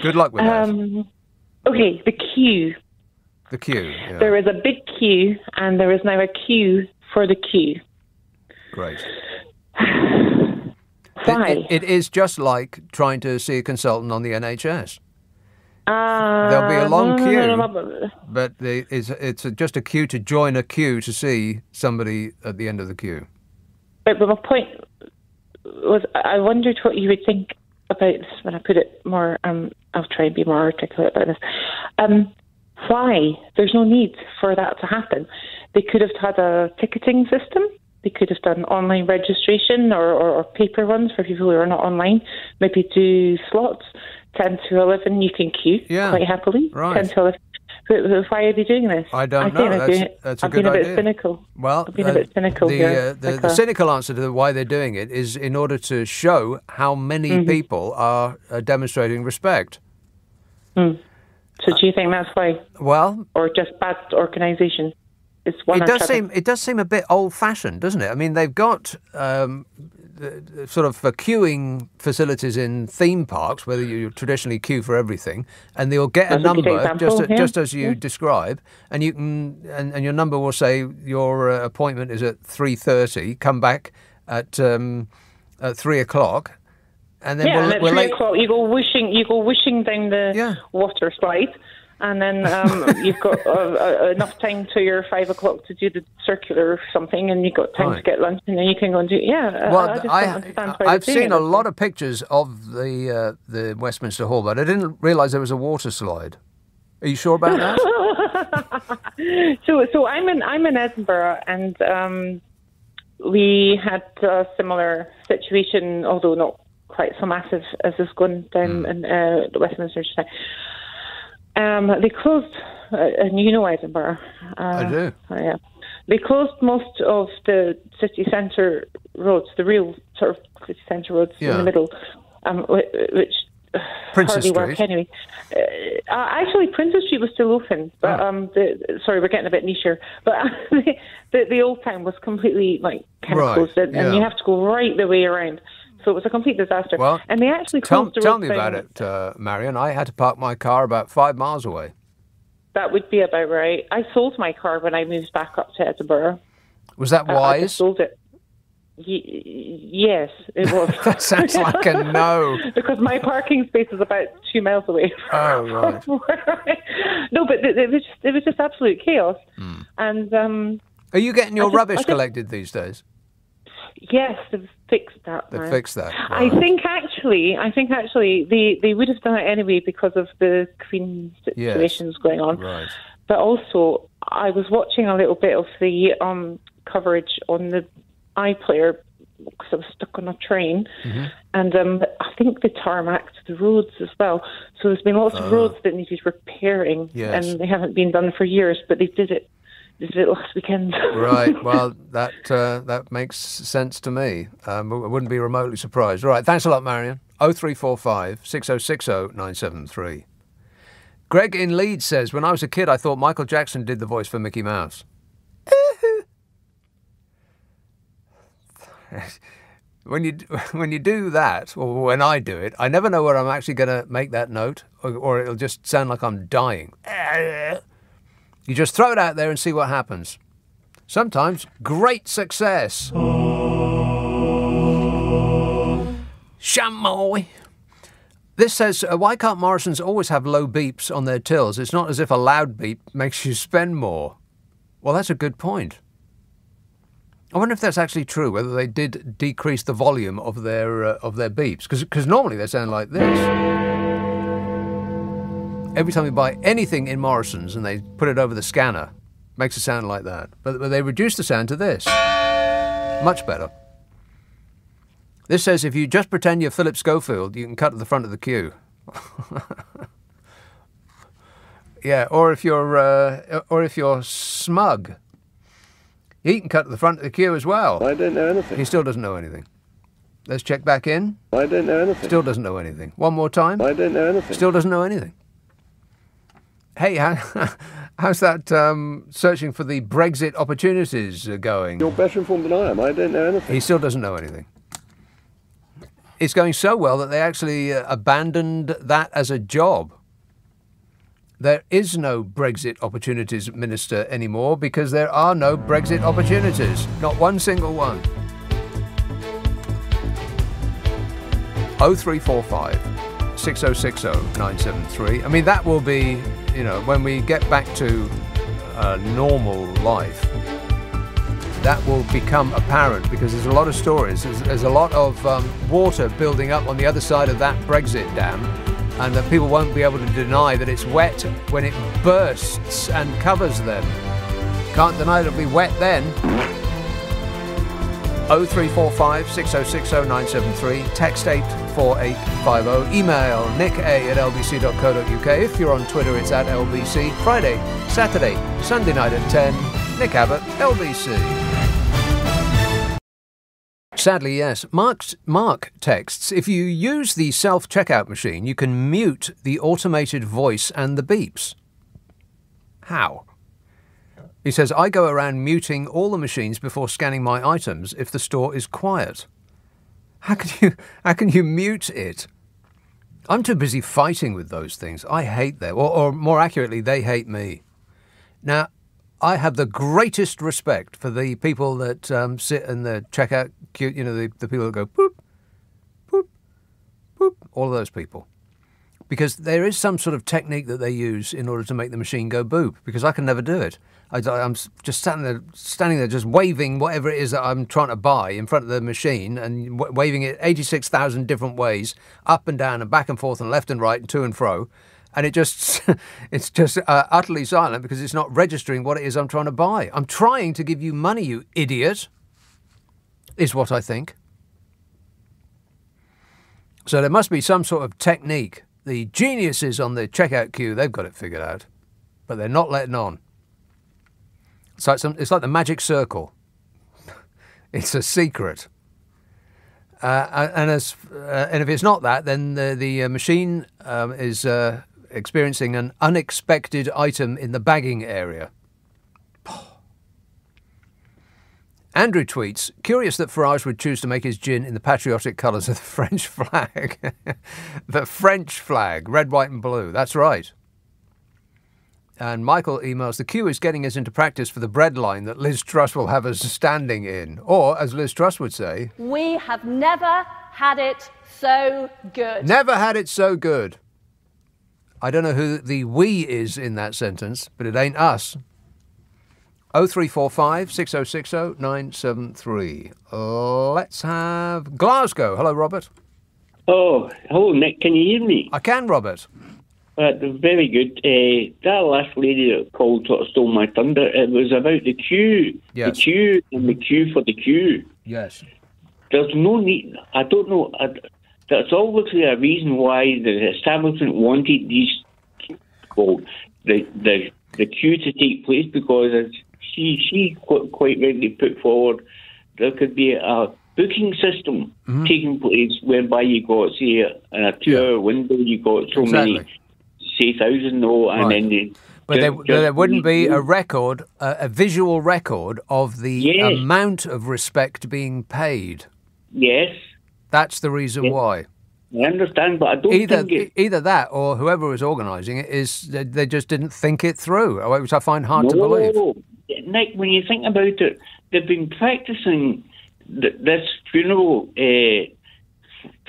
Good luck with that. Okay, the queue. The queue, yeah. There is a big queue, and there is now a queue for the queue. Great. Why? It is just like trying to see a consultant on the NHS. There'll be a long queue, but it's just a queue to join a queue to see somebody at the end of the queue. But my point was, I wondered what you would think about this when I put it more. I'll try and be more articulate about this. Why? There's no need for that to happen. They could have had a ticketing system. They could have done online registration or paper runs for people who are not online. Maybe do slots, 10 to 11, you can queue quite happily. Right. 10 to 11. But why are they doing this? I don't know. That's a good idea. I've been a bit cynical. Well, I've been a bit cynical here. The cynical answer to why they're doing it is in order to show how many people are demonstrating respect. So do you think that's why? Well... Or just bad organisation? It does seem a bit old-fashioned, doesn't it? I mean, they've got sort of queuing facilities in theme parks, where you traditionally queue for everything, and they'll get a number just as you describe, and you can and your number will say your appointment is at 3:30. Come back at 3 o'clock, and then at 3 o'clock you go whooshing down the water slide. And then you've got enough time to your 5 o'clock to do the circular or something, and you've got time to get lunch, and then you can go and do Well, I've seen a lot of pictures of the Westminster Hall, but I didn't realise there was a water slide. Are you sure about that? So I'm in Edinburgh, and we had a similar situation, although not quite so massive as this going down in Westminster today. They closed, and you know Edinburgh. I do. Yeah. They closed most of the city centre roads, the real sort of city centre roads in the middle, which Princess hardly Street. work anyway. Actually, Princess Street was still open, but sorry, we're getting a bit niche here. But the old town was completely closed in, and you have to go right the way around. So it was a complete disaster. Well, and they actually closed the road. Tell me about it, Marion. I had to park my car about 5 miles away. That would be about right. I sold my car when I moved back up to Edinburgh. Was that wise? I just sold it. Yes, it was. That sounds like a no. Because my parking space is about 2 miles away. Oh, right. No, but it was just absolute chaos. And are you getting your rubbish collected these days? Yes, they've fixed that. They've fixed that. Right. I think actually they would have done it anyway because of the Queen situations going on. Right. But also, I was watching a little bit of the coverage on the iPlayer because I was stuck on a train, and I think they tarmacked the roads as well. So there's been lots of roads that needed repairing, and they haven't been done for years, but they did it last weekend. Right. Well, that makes sense to me. I wouldn't be remotely surprised. Right. Thanks a lot, Marion. 0345 6060 973. Greg in Leeds says, when I was a kid, I thought Michael Jackson did the voice for Mickey Mouse. When you do that, or when I do it, I never know whether I'm actually going to make that note, or it'll just sound like I'm dying. You just throw it out there and see what happens. Sometimes great success. Chamois. This says, why can't Morrisons always have low beeps on their tills? It's not as if a loud beep makes you spend more. Well, that's a good point. I wonder if that's actually true, whether they did decrease the volume of their beeps. Because normally they sound like this. Every time you buy anything in Morrisons and they put it over the scanner, it makes it sound like that. But they reduce the sound to this. Much better. This says, if you just pretend you're Philip Schofield, you can cut to the front of the queue. Yeah, or if you're smug, he can cut to the front of the queue as well. I don't know anything. He still doesn't know anything. Let's check back in. I don't know anything. Still doesn't know anything. One more time. I don't know anything. Still doesn't know anything. Hey, how's that searching for the Brexit opportunities going? You're better informed than I am. I don't know anything. He still doesn't know anything. It's going so well that they actually abandoned that as a job. There is no Brexit opportunities minister anymore because there are no Brexit opportunities. Not one single one. 0345 6060 973. I mean, that will be, when we get back to normal life, that will become apparent because there's a lot of stories. There's a lot of water building up on the other side of that Brexit dam, and that people won't be able to deny that it's wet when it bursts and covers them. Can't deny it'll be wet then. 0345 6060 973, text 84850, email nick@lbc.co.uk. If you're on Twitter, it's @LBC. Friday, Saturday, Sunday night at 10, Nick Abbot, LBC. Sadly, yes. Mark texts, if you use the self-checkout machine, you can mute the automated voice and the beeps. How? He says, I go around muting all the machines before scanning my items if the store is quiet. How can you mute it? I'm too busy fighting with those things. I hate them. Or more accurately, they hate me. Now, I have the greatest respect for the people that sit in the checkout queue, the people that go boop, boop, boop, all of those people. Because there is some sort of technique that they use in order to make the machine go boop, because I can never do it. I'm just standing there just waving whatever it is that I'm trying to buy in front of the machine and waving it 86,000 different ways, up and down and back and forth and left and right and to and fro. And it's just utterly silent because it's not registering what it is I'm trying to buy. I'm trying to give you money, you idiot, is what I think. So there must be some sort of technique. The geniuses on the checkout queue, they've got it figured out. But they're not letting on. It's like the magic circle. It's a secret. And if it's not that, then the machine is experiencing an unexpected item in the bagging area. Andrew tweets, curious that Farage would choose to make his gin in the patriotic colours of the French flag. The French flag, red, white and blue. That's right. And Michael emails, the queue is getting us into practice for the bread line that Liz Truss will have us standing in. Or, as Liz Truss would say... We have never had it so good. Never had it so good. I don't know who the we is in that sentence, but it ain't us. 0345 6060 973. Let's have Glasgow. Hello, Robert. Oh, hello, Nick. Can you hear me? I can, Robert. Very good. That last lady that called sort of stole my thunder. It was about the queue. Yes. The queue and the queue for the queue. Yes. There's no need. I don't know. That's obviously a reason why the establishment wanted these, the queue to take place, because as she quite rightly put forward, there could be a booking system taking place whereby you got, say, in a 2-hour window, you got so many, say, 1,000, and then But there wouldn't be a record, a visual record of the amount of respect being paid. Yes. That's the reason why. I understand, but I don't think either that or whoever was organising it is they just didn't think it through, which I find hard to believe. Nick, when you think about it, they've been practising this funeral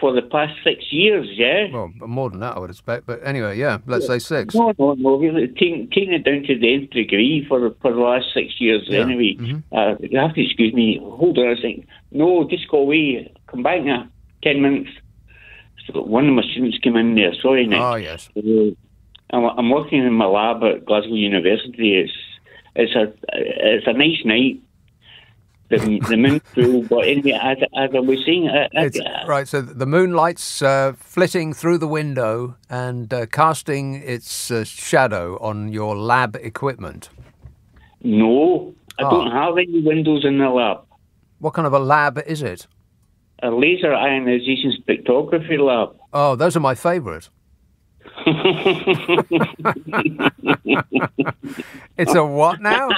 for the past 6 years, yeah? Well, more than that, I would expect. But anyway, yeah, let's say 6. No, really. Taking it down to the nth degree for the last 6 years, anyway. You have to excuse me. Hold on a second. No, just go away. Come back now. 10 minutes. So one of my students came in there. Sorry, Nick. Oh, yes. I'm working in my lab at Glasgow University. It's a nice night. The moon's full, but anyway, as I was saying... right, so the moonlight's flitting through the window and casting its shadow on your lab equipment. No, I don't have any windows in the lab. What kind of a lab is it? A laser ionization spectrography lab. Oh, those are my favourite. It's a what now?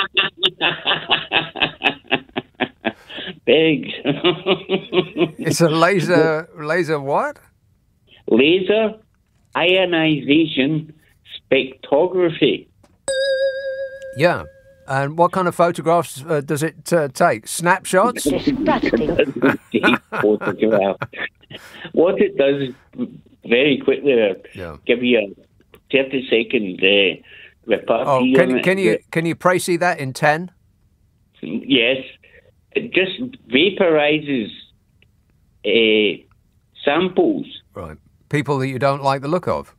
Big. It's a laser what? Laser ionization spectrography. Yeah. And what kind of photographs does it take? Snapshots? Photograph. What it does is very quickly give you a 30-second repartee. Can you précis that in 10? Yes. It just vaporizes samples. Right. People that you don't like the look of.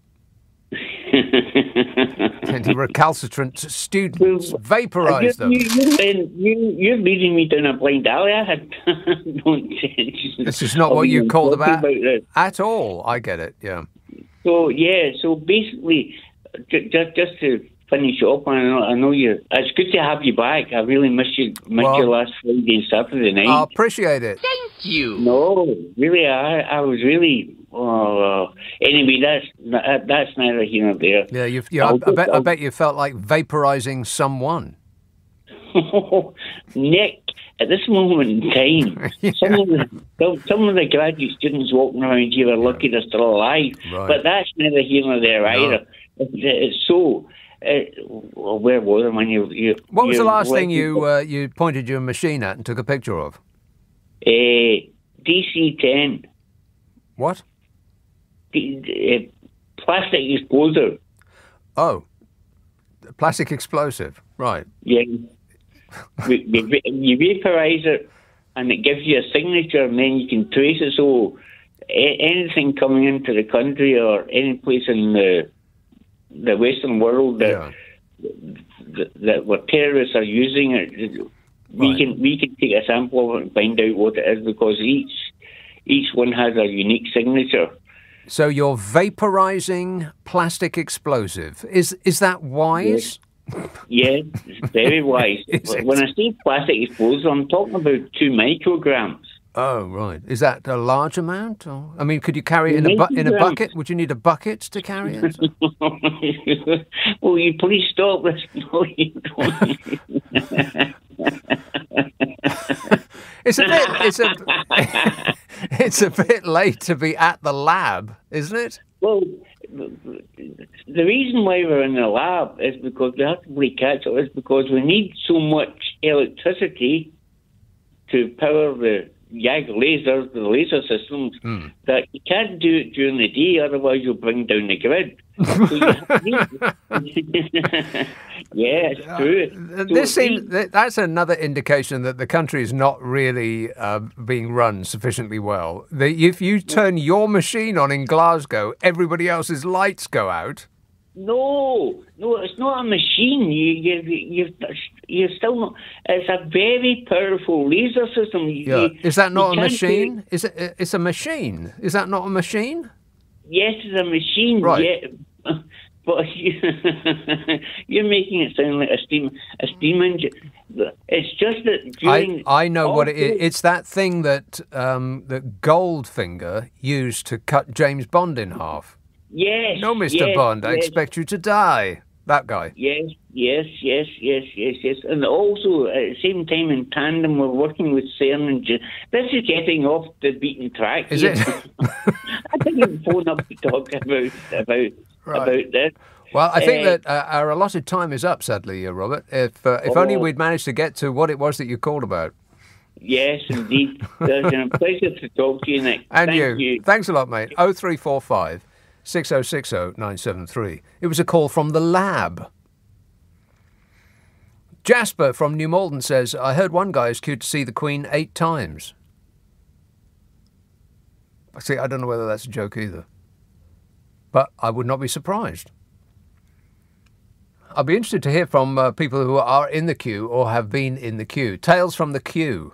Recalcitrant students, vaporize them. You're leading me down a blind alley. I had no intention. This is not what you called about at all. I get it, yeah. So basically, just to finish up, I know you. It's good to have you back. I really missed you last Friday and Saturday night. I appreciate it. Thank you. No, really, I was really. Anyway, that's neither here nor there. Yeah, I bet you felt like vaporizing someone. Nick, at this moment in time, some of the graduate students walking around here are lucky they're still alive. Right. But that's neither here nor there either. It's so. Where was it when you? What was the last thing you pointed your machine at and took a picture of? DC-10. What? Plastic explosive. Oh, plastic explosive, right? Yeah. You vaporize it, and it gives you a signature, and then you can trace it. So anything coming into the country or any place in the Western world that where terrorists are using it, we can take a sample of it and find out what it is, because each one has a unique signature. So you're vaporizing plastic explosive. Is that wise? Yes, it's very wise. When I say plastic explosive, I'm talking about 2 micrograms. Oh, right. Is that a large amount? Or, I mean, could you carry it in a bucket? Would you need a bucket to carry it? Will you please stop this? No, you don't. It's a bit late to be at the lab, isn't it? Well, the reason why we're in the lab is because we have to play catch up. Is because we need so much electricity to power the Jaeger lasers, the laser systems, that you can't do it during the day, otherwise you'll bring down the grid. So yeah, it's true. That's another indication that the country is not really being run sufficiently well. If you turn your machine on in Glasgow, everybody else's lights go out. No, it's not a machine. You're still not. It's a very powerful laser system. Is that not a machine? It's a machine. Is that not a machine? Yes, it's a machine. Right. Yeah. But you're making it sound like a steam engine. It's just that during... I know what it is. It's that thing that Goldfinger used to cut James Bond in half. Yes. No, Mr. Bond, I expect you to die. That guy. Yes. And also, at the same time, in tandem, we're working with CERN and... This is getting off the beaten track. Is it? I didn't phone up to talk about this. Well, I think that our allotted time is up, sadly, Robert. If only we'd managed to get to what it was that you called about. Yes, indeed. It's been a pleasure to talk to you, Nick. And Thank you. Thanks a lot, mate. 0345 6060 973. It was a call from the lab. Jasper from New Malden says, I heard one guy is queued to see the Queen 8 times. See, I don't know whether that's a joke either. But I would not be surprised. I'll be interested to hear from people who are in the queue or have been in the queue. Tales from the queue.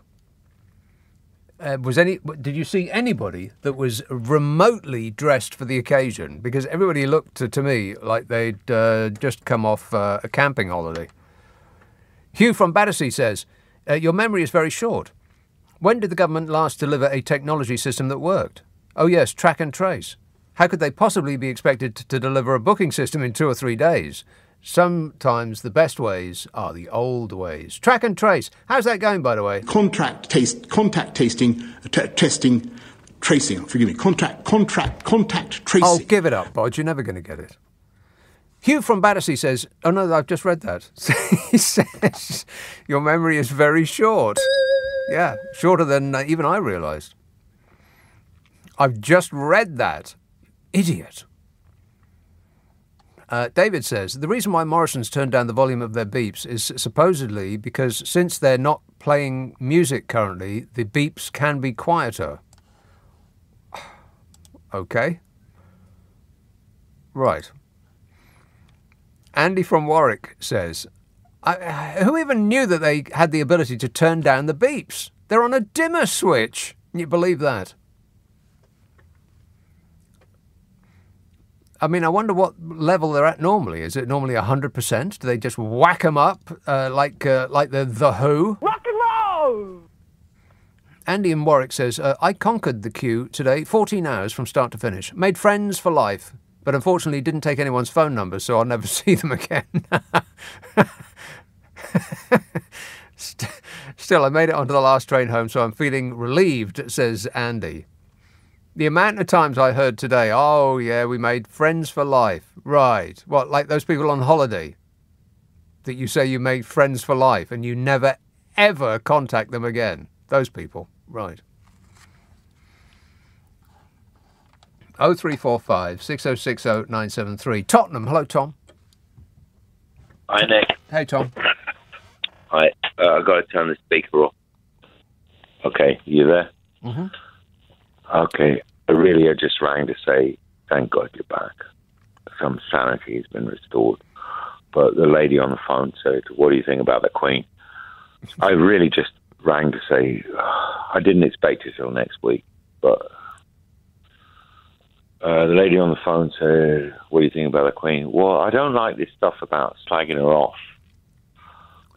Did you see anybody that was remotely dressed for the occasion? Because everybody looked to me like they'd just come off a camping holiday. Hugh from Battersea says, your memory is very short. When did the government last deliver a technology system that worked? Oh yes, track and trace. How could they possibly be expected to deliver a booking system in 2 or 3 days? Sometimes the best ways are the old ways. Track and trace. How's that going, by the way? Contact testing, tracing. Forgive me. Contact tracing. Oh, give it up, Bod. You're never going to get it. Hugh from Battersea says, oh no, I've just read that. He says, your memory is very short. Yeah, shorter than even I realised. I've just read that. Idiot. David says, the reason why Morrison's turned down the volume of their beeps is supposedly because since they're not playing music currently, the beeps can be quieter. Okay. Right. Andy from Warwick says, who even knew that they had the ability to turn down the beeps? They're on a dimmer switch. Can you believe that? I mean, I wonder what level they're at normally. Is it normally 100%? Do they just whack them up like the Who? Rock and roll! Andy in Warwick says, I conquered the queue today, 14 hours from start to finish. Made friends for life, but unfortunately didn't take anyone's phone number, so I'll never see them again. Still, I made it onto the last train home, so I'm feeling relieved, says Andy. The amount of times I heard today, oh, yeah, we made friends for life. Right. What, like those people on holiday that you say you made friends for life and you never, ever contact them again? Those people. Right. 0345 6060 973. Tottenham. Hello, Tom. Hi, Nick. Hey, Tom. Hi. I've got to turn the speaker off. Okay, you there? Mm-hmm. Okay, I just rang to say, thank God you're back. Some sanity has been restored. But the lady on the phone said, what do you think about the Queen? I really just rang to say, I didn't expect it till next week. But the lady on the phone said, what do you think about the Queen? Well, I don't like this stuff about slagging her off.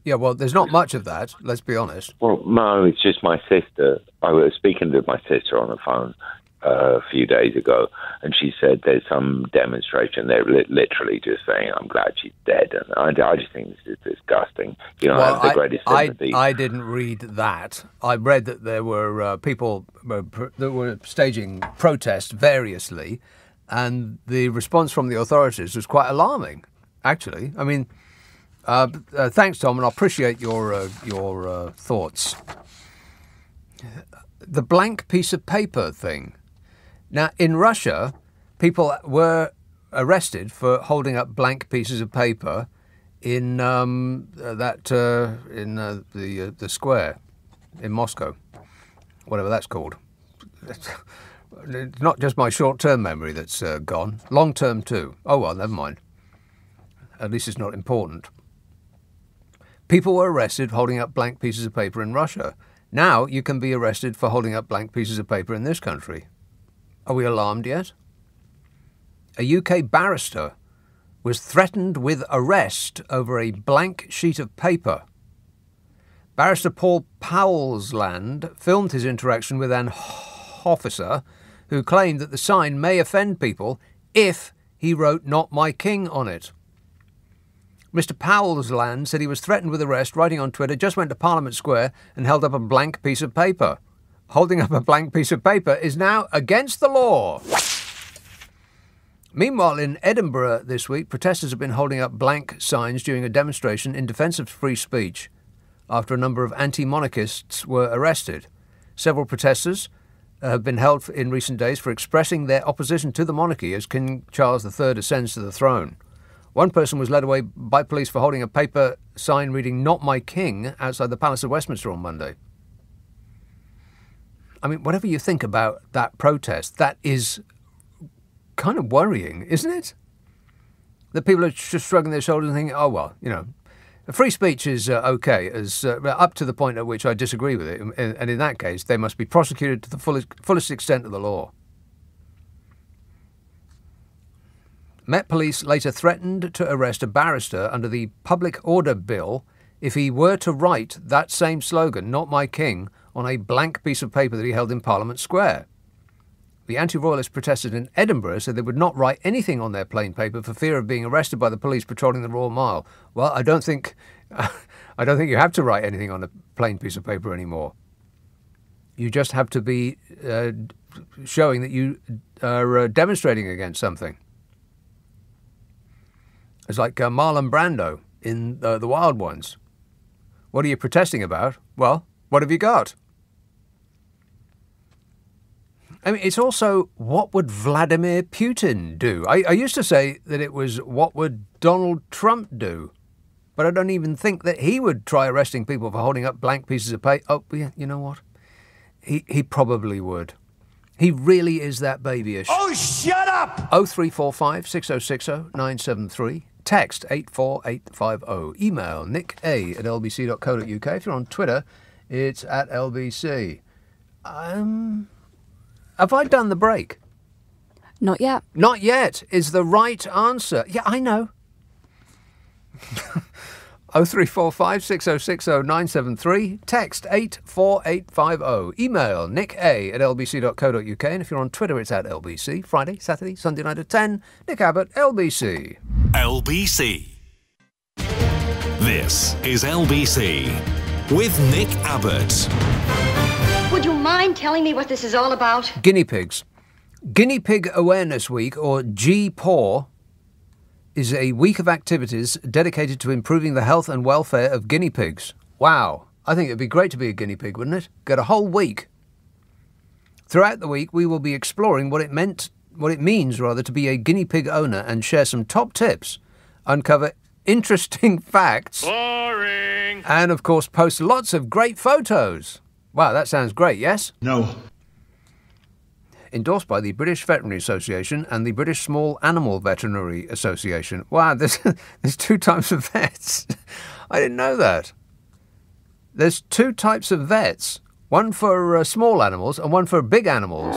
Yeah, well, there's not much of that, let's be honest. Well, no, it's just my sister. I was speaking to my sister on the phone a few days ago, and she said there's some demonstration. They're literally just saying, I'm glad she's dead. And I just think this is disgusting. You know, well, I have the greatest sympathy. I didn't read that. I read that there were people that were staging protests variously, And the response from the authorities was quite alarming, actually. I mean, thanks, Tom, and I appreciate your thoughts. The blank piece of paper thing. Now, in Russia, people were arrested for holding up blank pieces of paper in the square in Moscow, whatever that's called. It's not just my short-term memory that's gone. Long-term too. Oh well, never mind. At least it's not important. People were arrested holding up blank pieces of paper in Russia. Now you can be arrested for holding up blank pieces of paper in this country. Are we alarmed yet? A UK barrister was threatened with arrest over a blank sheet of paper. Barrister Paul Powellsland filmed his interaction with an officer who claimed that the sign may offend people if he wrote "Not My King" on it. Mr. Powellsland said he was threatened with arrest, writing on Twitter, just went to Parliament Square and held up a blank piece of paper. Holding up a blank piece of paper is now against the law. Meanwhile, in Edinburgh this week, protesters have been holding up blank signs during a demonstration in defence of free speech after a number of anti-monarchists were arrested. Several protesters have been held in recent days for expressing their opposition to the monarchy as King Charles III ascends to the throne. One person was led away by police for holding a paper sign reading "Not My King" outside the Palace of Westminster on Monday. I mean, whatever you think about that protest, that is kind of worrying, isn't it? That people are just shrugging their shoulders and thinking, oh, well, you know, free speech is okay, as up to the point at which I disagree with it. And in that case, they must be prosecuted to the fullest extent of the law. Met Police later threatened to arrest a barrister under the Public Order Bill if he were to write that same slogan, "Not My King," on a blank piece of paper that he held in Parliament Square. The anti-royalist protesters in Edinburgh said they would not write anything on their plain paper for fear of being arrested by the police patrolling the Royal Mile. Well, I don't think you have to write anything on a plain piece of paper anymore. You just have to be showing that you are demonstrating against something. It's like Marlon Brando in The Wild Ones. What are you protesting about? Well, what have you got? I mean, it's also, what would Vladimir Putin do? I used to say that it was, what would Donald Trump do? But I don't even think that he would try arresting people for holding up blank pieces of paper. Oh, yeah, you know what? He probably would. He really is that babyish. Oh, shut up! 0345 6060 973. Text 84850. Email nick@lbc.co.uk. If you're on Twitter, it's @LBC. Have I done the break? Not yet. Not yet is the right answer. Yeah, I know. 0345 6060 973. Text 84850. Email nick@lbc.co.uk. And if you're on Twitter, it's @LBC. Friday, Saturday, Sunday night at 10. Nick Abbot, LBC. LBC. This is LBC with Nick Abbot. Would you mind telling me what this is all about? Guinea pigs. Guinea Pig Awareness Week, or GPAW, is a week of activities dedicated to improving the health and welfare of guinea pigs. Wow. I think it'd be great to be a guinea pig, wouldn't it? Get a whole week. Throughout the week, we will be exploring what it means to be a guinea pig owner and share some top tips, uncover interesting facts, boring, and of course post lots of great photos. Wow, that sounds great, yes? No. Endorsed by the British Veterinary Association and the British Small Animal Veterinary Association. Wow, there's two types of vets. I didn't know that. There's two types of vets. One for small animals and one for big animals.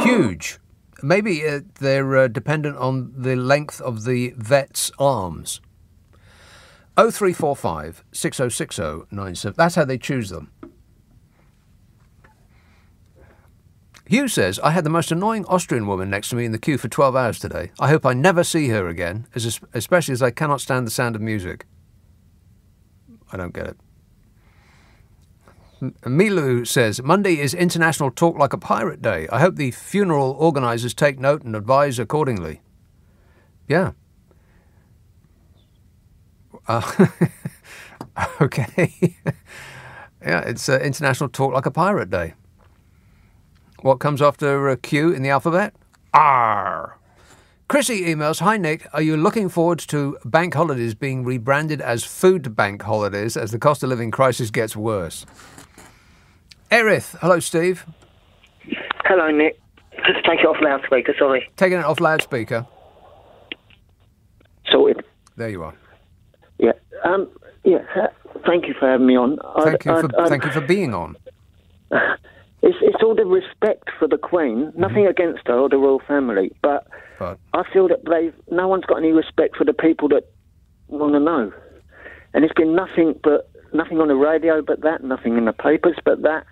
Huge. Maybe they're dependent on the length of the vet's arms. 0345 6060 97. That's how they choose them. Hugh says, I had the most annoying Austrian woman next to me in the queue for 12 hours today. I hope I never see her again, especially as I cannot stand the sound of music. I don't get it. Milu says, Monday is International Talk Like a Pirate Day. I hope the funeral organisers take note and advise accordingly. Yeah. Okay. Yeah, it's International Talk Like a Pirate Day. What comes after Q in the alphabet? R. Chrissy emails, Hi Nick, are you looking forward to bank holidays being rebranded as food bank holidays as the cost of living crisis gets worse? Erith, hello Steve. Hello Nick. Just take it off loudspeaker, sorry. Taking it off loudspeaker. Sorted. There you are. Yeah. Thank you for having me on. Thank you for being on. It's all the respect for the Queen. Nothing against her or the royal family, but I feel that no one's got any respect for the people that want to know. And it's been nothing on the radio but that, nothing in the papers but that.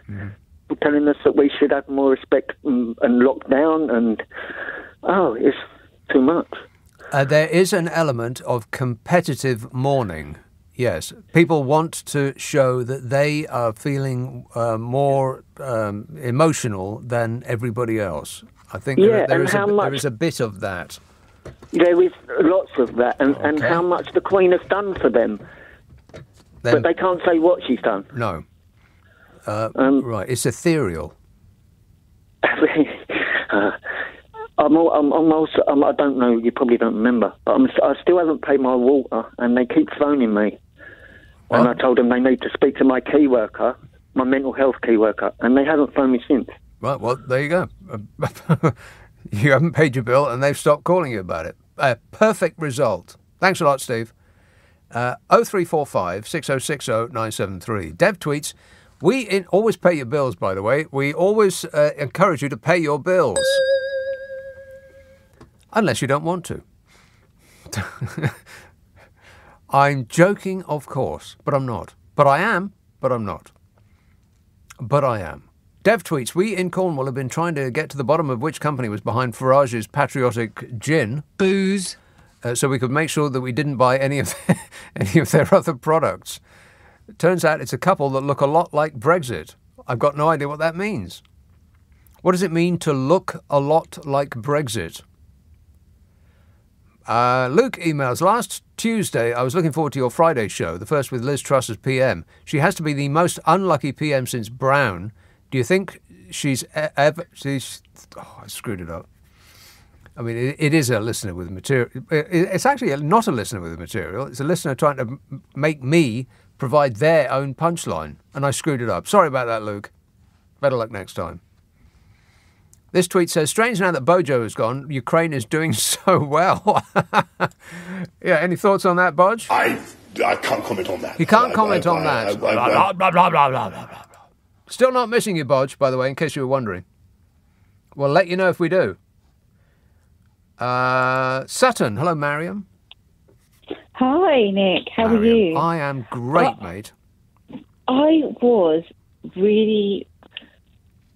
Telling us that we should have more respect and lock down, and it's too much. There is an element of competitive mourning. Yes, people want to show that they are feeling more emotional than everybody else. I think there is a bit of that. There is lots of that, and how much the Queen has done for them. But they can't say what she's done. No. Right, it's ethereal. I don't know, you probably don't remember, but I still haven't paid my water, and they keep phoning me. What? And I told them they need to speak to my key worker, my mental health key worker, and they haven't phoned me since. Right, well, there you go. You haven't paid your bill, and they've stopped calling you about it. Perfect result. Thanks a lot, Steve. 0345 6060 973. Dev tweets, we always pay your bills, by the way. We always encourage you to pay your bills. Unless you don't want to. I'm joking, of course, but I'm not. But I am, but I'm not. But I am. Dev tweets, we in Cornwall have been trying to get to the bottom of which company was behind Farage's patriotic gin. Booze. So we could make sure that we didn't buy any of their other products. It turns out it's a couple that look a lot like Brexit. I've got no idea what that means. What does it mean to look a lot like Brexit? Luke emails, last Tuesday I was looking forward to your Friday show, the first with Liz Truss as PM. She has to be the most unlucky PM since Brown. Do you think she's ever... I screwed it up. I mean, it is a listener with material. It's actually not a listener with material. It's a listener trying to make me provide their own punchline. And I screwed it up. Sorry about that, Luke. Better luck next time. This tweet says, strange now that Bojo has gone, Ukraine is doing so well. Yeah, any thoughts on that, Bodge? I can't comment on that. You can't comment on that. Blah, blah, blah, blah, blah, blah. Still not missing you, Bodge, by the way, in case you were wondering. We'll let you know if we do. Sutton. Hello, Mariam. Hi, Nick. How are you? I am great, mate. I was really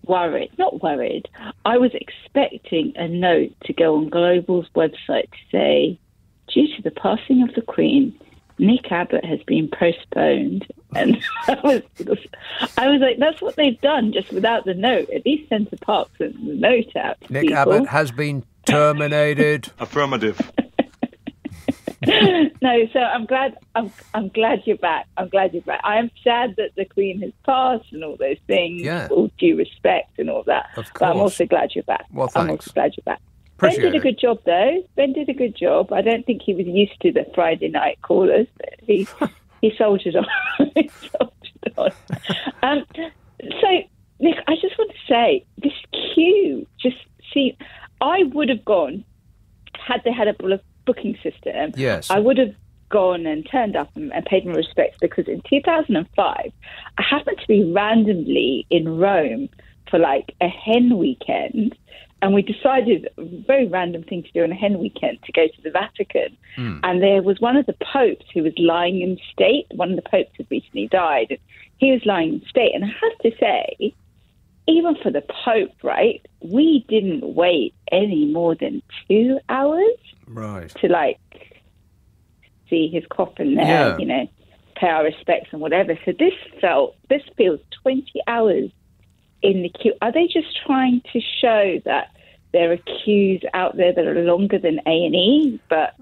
worried. Not worried. I was expecting a note to go on Global's website to say, due to the passing of the Queen, Nick Abbott has been postponed. And I was like, that's what they've done, just without the note. At least Centre Park sent the note out to Nick people. Abbott has been terminated. Affirmative. No, so I'm glad you're back. I'm glad you're back. I am sad that the Queen has passed and all those things, all due respect and all that. Of course. But I'm also glad you're back. Well, thanks. I'm also glad you're back. Appreciate Ben did a good job, though. Ben did a good job. I don't think he was used to the Friday night callers, but he soldiered on. He soldiered on. So, Nick, I just want to say, this queue I would have gone, had they had a booking system, yes, I would have gone and turned up and paid my respects, because in 2005, I happened to be randomly in Rome for like a hen weekend, and we decided, a very random thing to do on a hen weekend, to go to the Vatican. And there was one of the popes who was lying in state. One of the popes had recently died, and he was lying in state. And I have to say, even for the Pope, right, we didn't wait any more than 2 hours to, like, see his coffin there, you know. pay our respects and whatever. So this feels 20 hours in the queue. Are they just trying to show that there are queues out there that are longer than A&E, but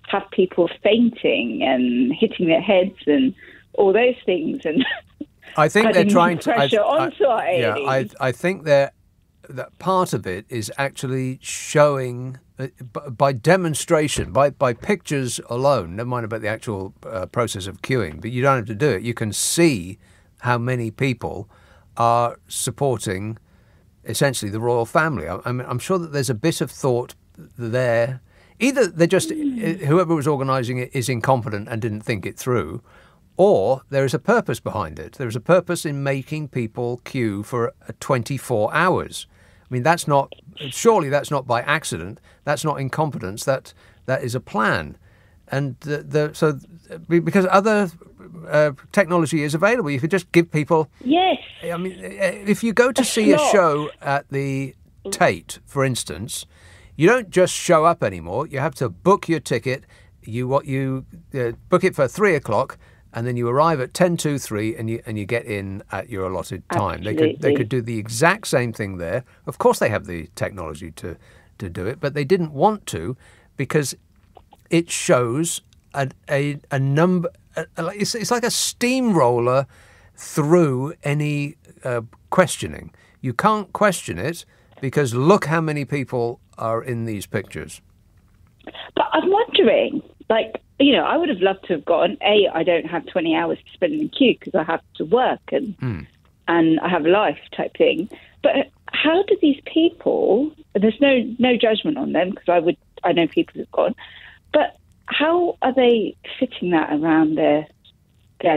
have people fainting and hitting their heads and all those things? And I think they're trying to pressure onto our A&E. Yeah, I think that part of it is actually showing by demonstration, by pictures alone. Never mind about the actual process of queuing, but you don't have to do it. You can see how many people are supporting essentially the royal family. I mean, I'm sure that there's a bit of thought there. Either they're just whoever was organising it is incompetent and didn't think it through, or there is a purpose behind it. There is a purpose in making people queue for 24 hours. I mean, surely that's not by accident. That's not incompetence. That is a plan. And so because other technology is available, you could just give people... Yes. I mean, if you go to see a show at the Tate, for instance, you don't just show up anymore. You have to book your ticket. You book it for 3 o'clock, and then you arrive at 3:10 and you get in at your allotted time. Absolutely. They could do the exact same thing there. Of course, they have the technology to do it, but they didn't want to because it shows a number. It's like a steamroller through any questioning. You can't question it because look how many people are in these pictures. But I'm wondering, I would have loved to have gotten, I don't have 20 hours to spend in the queue because I have to work and I have a life type thing. But how do these people, and there's no judgment on them because I know people who've gone, but how are they fitting that around their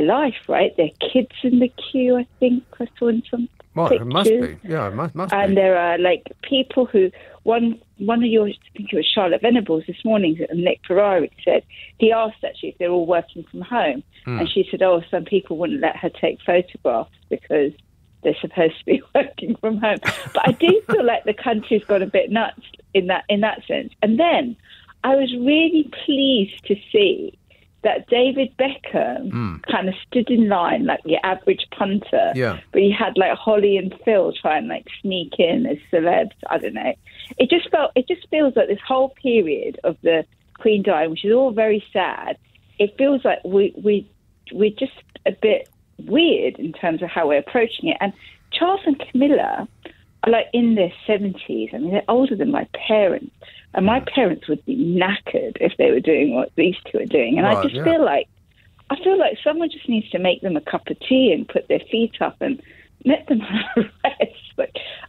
life, right? Their kids in the queue, I think I saw in some pictures. It must be. Yeah, it must be. And there are people who, one of yours, I think it was Charlotte Venables this morning, and Nick Ferrari said, he asked actually if they're all working from home. And she said, some people wouldn't let her take photographs because they're supposed to be working from home. But I do feel like the country's gone a bit nuts in that sense. And then I was really pleased to see that David Beckham kind of stood in line like the average punter. Yeah. But he had Holly and Phil try and sneak in as celebs. I don't know. It just feels like this whole period of the Queen dying, which is all very sad. It feels like we're just a bit weird in terms of how we're approaching it. And Charles and Camilla are in their 70s. I mean, they're older than my parents. And my parents would be knackered if they were doing what these two are doing. And I just feel like someone just needs to make them a cup of tea and put their feet up and let them have a rest.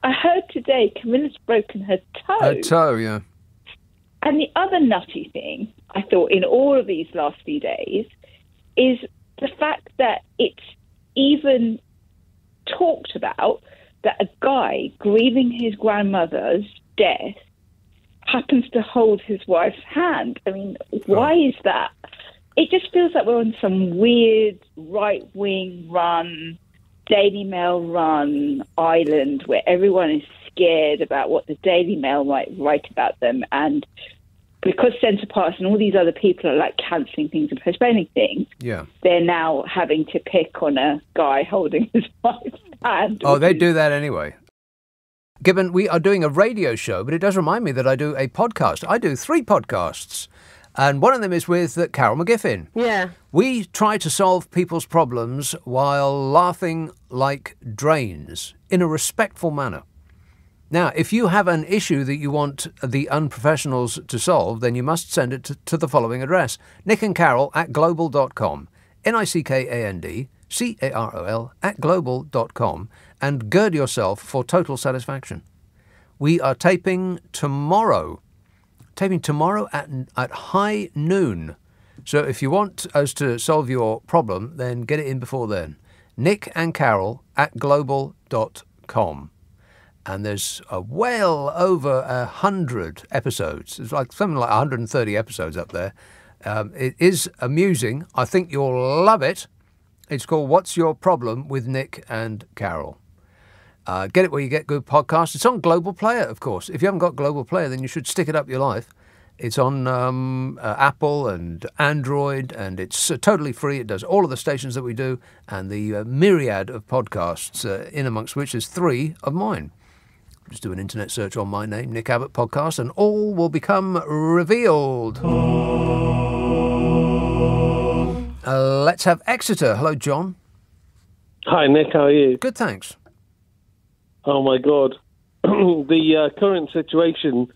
I heard today Camilla's broken her toe. Her toe, yeah. And the other nutty thing, I thought, in all of these last few days is the fact that it's even talked about that a guy grieving his grandmother's death happens to hold his wife's hand. I mean, why is that? It just feels like we're on some weird right-wing run, Daily Mail run island where everyone is scared about what the Daily Mail might write about them. And because Centre Parks and all these other people are cancelling things and postponing things, they're now having to pick on a guy holding his wife's hand. Oh, they do that anyway. Given we are doing a radio show, but it does remind me that I do a podcast. I do 3 podcasts, and one of them is with Carol McGiffin. Yeah. We try to solve people's problems while laughing like drains in a respectful manner. Now, if you have an issue that you want the unprofessionals to solve, then you must send it to the following address, nickandcarol@global.com, nickandcarol@global.com, and gird yourself for total satisfaction. We are taping tomorrow at high noon. So if you want us to solve your problem, then get it in before then. nickandcarol@global.com. And there's well over 100 episodes. It's something like 130 episodes up there. It is amusing. I think you'll love it. It's called What's Your Problem with Nick and Carol. Get it where you get good podcasts. It's on Global Player, of course. If you haven't got Global Player, then you should stick it up your life. It's on Apple and Android, and it's totally free. It does all of the stations that we do, and the myriad of podcasts, in amongst which is 3 of mine. Just do an internet search on my name, Nick Abbot Podcast, and all will become revealed. Let's have Exeter. Hello, John. Hi, Nick. How are you? Good, thanks. Oh, my God. The current situation...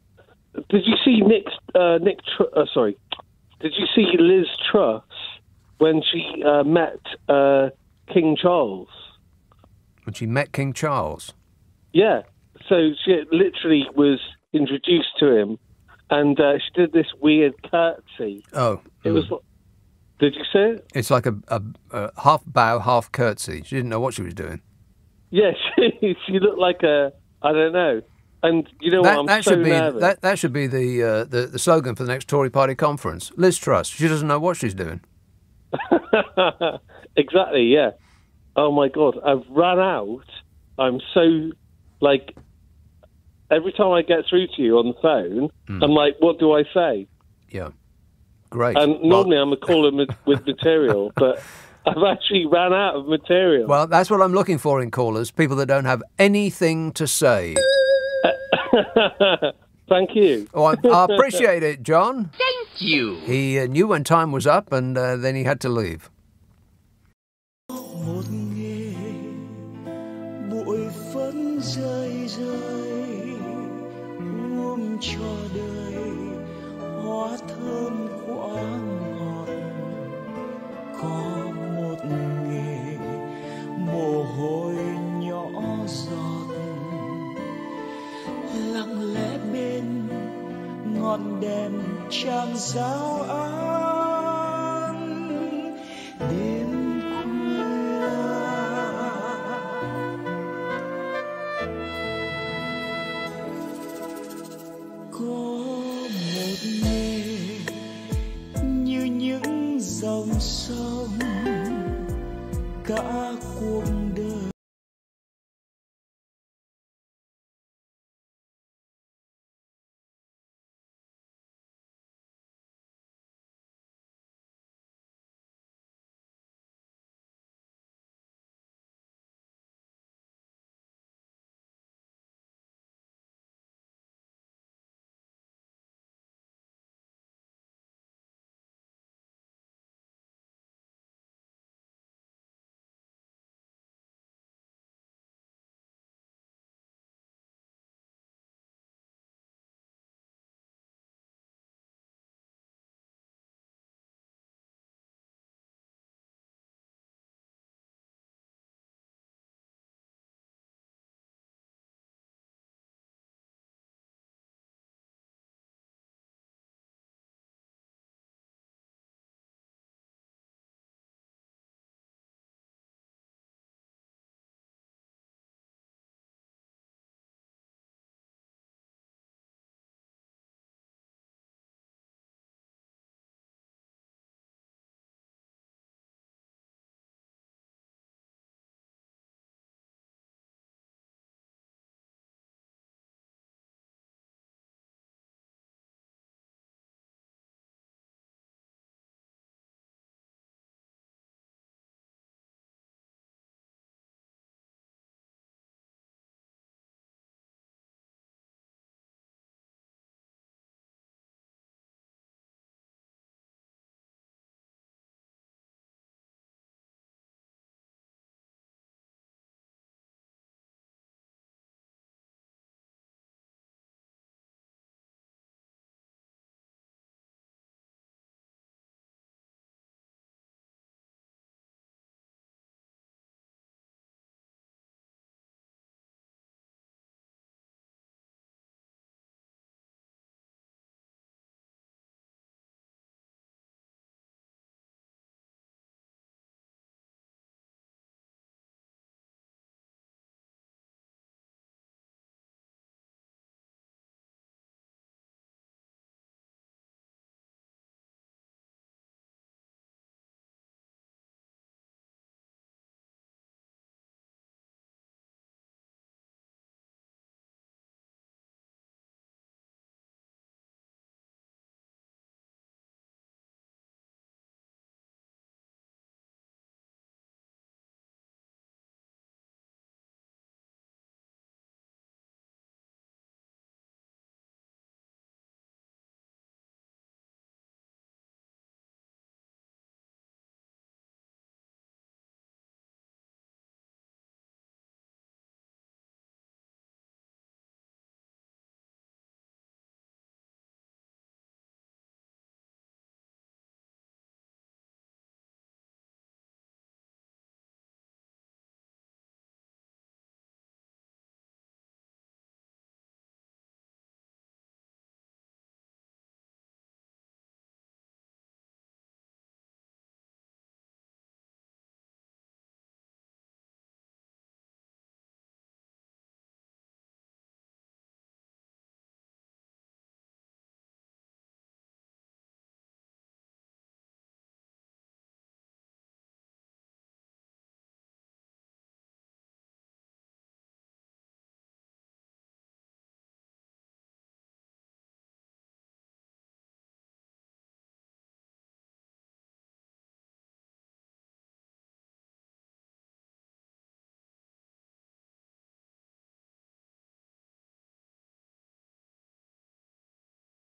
Did you see Did you see Liz Truss when she met King Charles? When she met King Charles? Yeah. So she literally was introduced to him, and she did this weird curtsy. Oh. It was... Did you see it? It's like a half bow, half curtsy. She didn't know what she was doing. Yeah, she looked like I don't know. And you know what? I'm so nervous. That should be the slogan for the next Tory party conference. Liz Truss. She doesn't know what she's doing. Exactly, yeah. Oh, my God. I've run out. I'm so, like, every time I get through to you on the phone, I'm like, what do I say? Yeah. Great. And normally I'm a caller with material, but I've actually ran out of material. Well, that's what I'm looking for in callers, people that don't have anything to say. Thank you. Oh, I appreciate it, John. Thank you. He knew when time was up, and then he had to leave. Một nghề bụi phấn rơi rơi uống cho đời hoa thơm quả ngọt. Có một nghề mồ hôi nhỏ giọt lặng lẽ bên ngọn đèn tràng giáo án đêm có một nghề như những dòng sông cả cuộc đời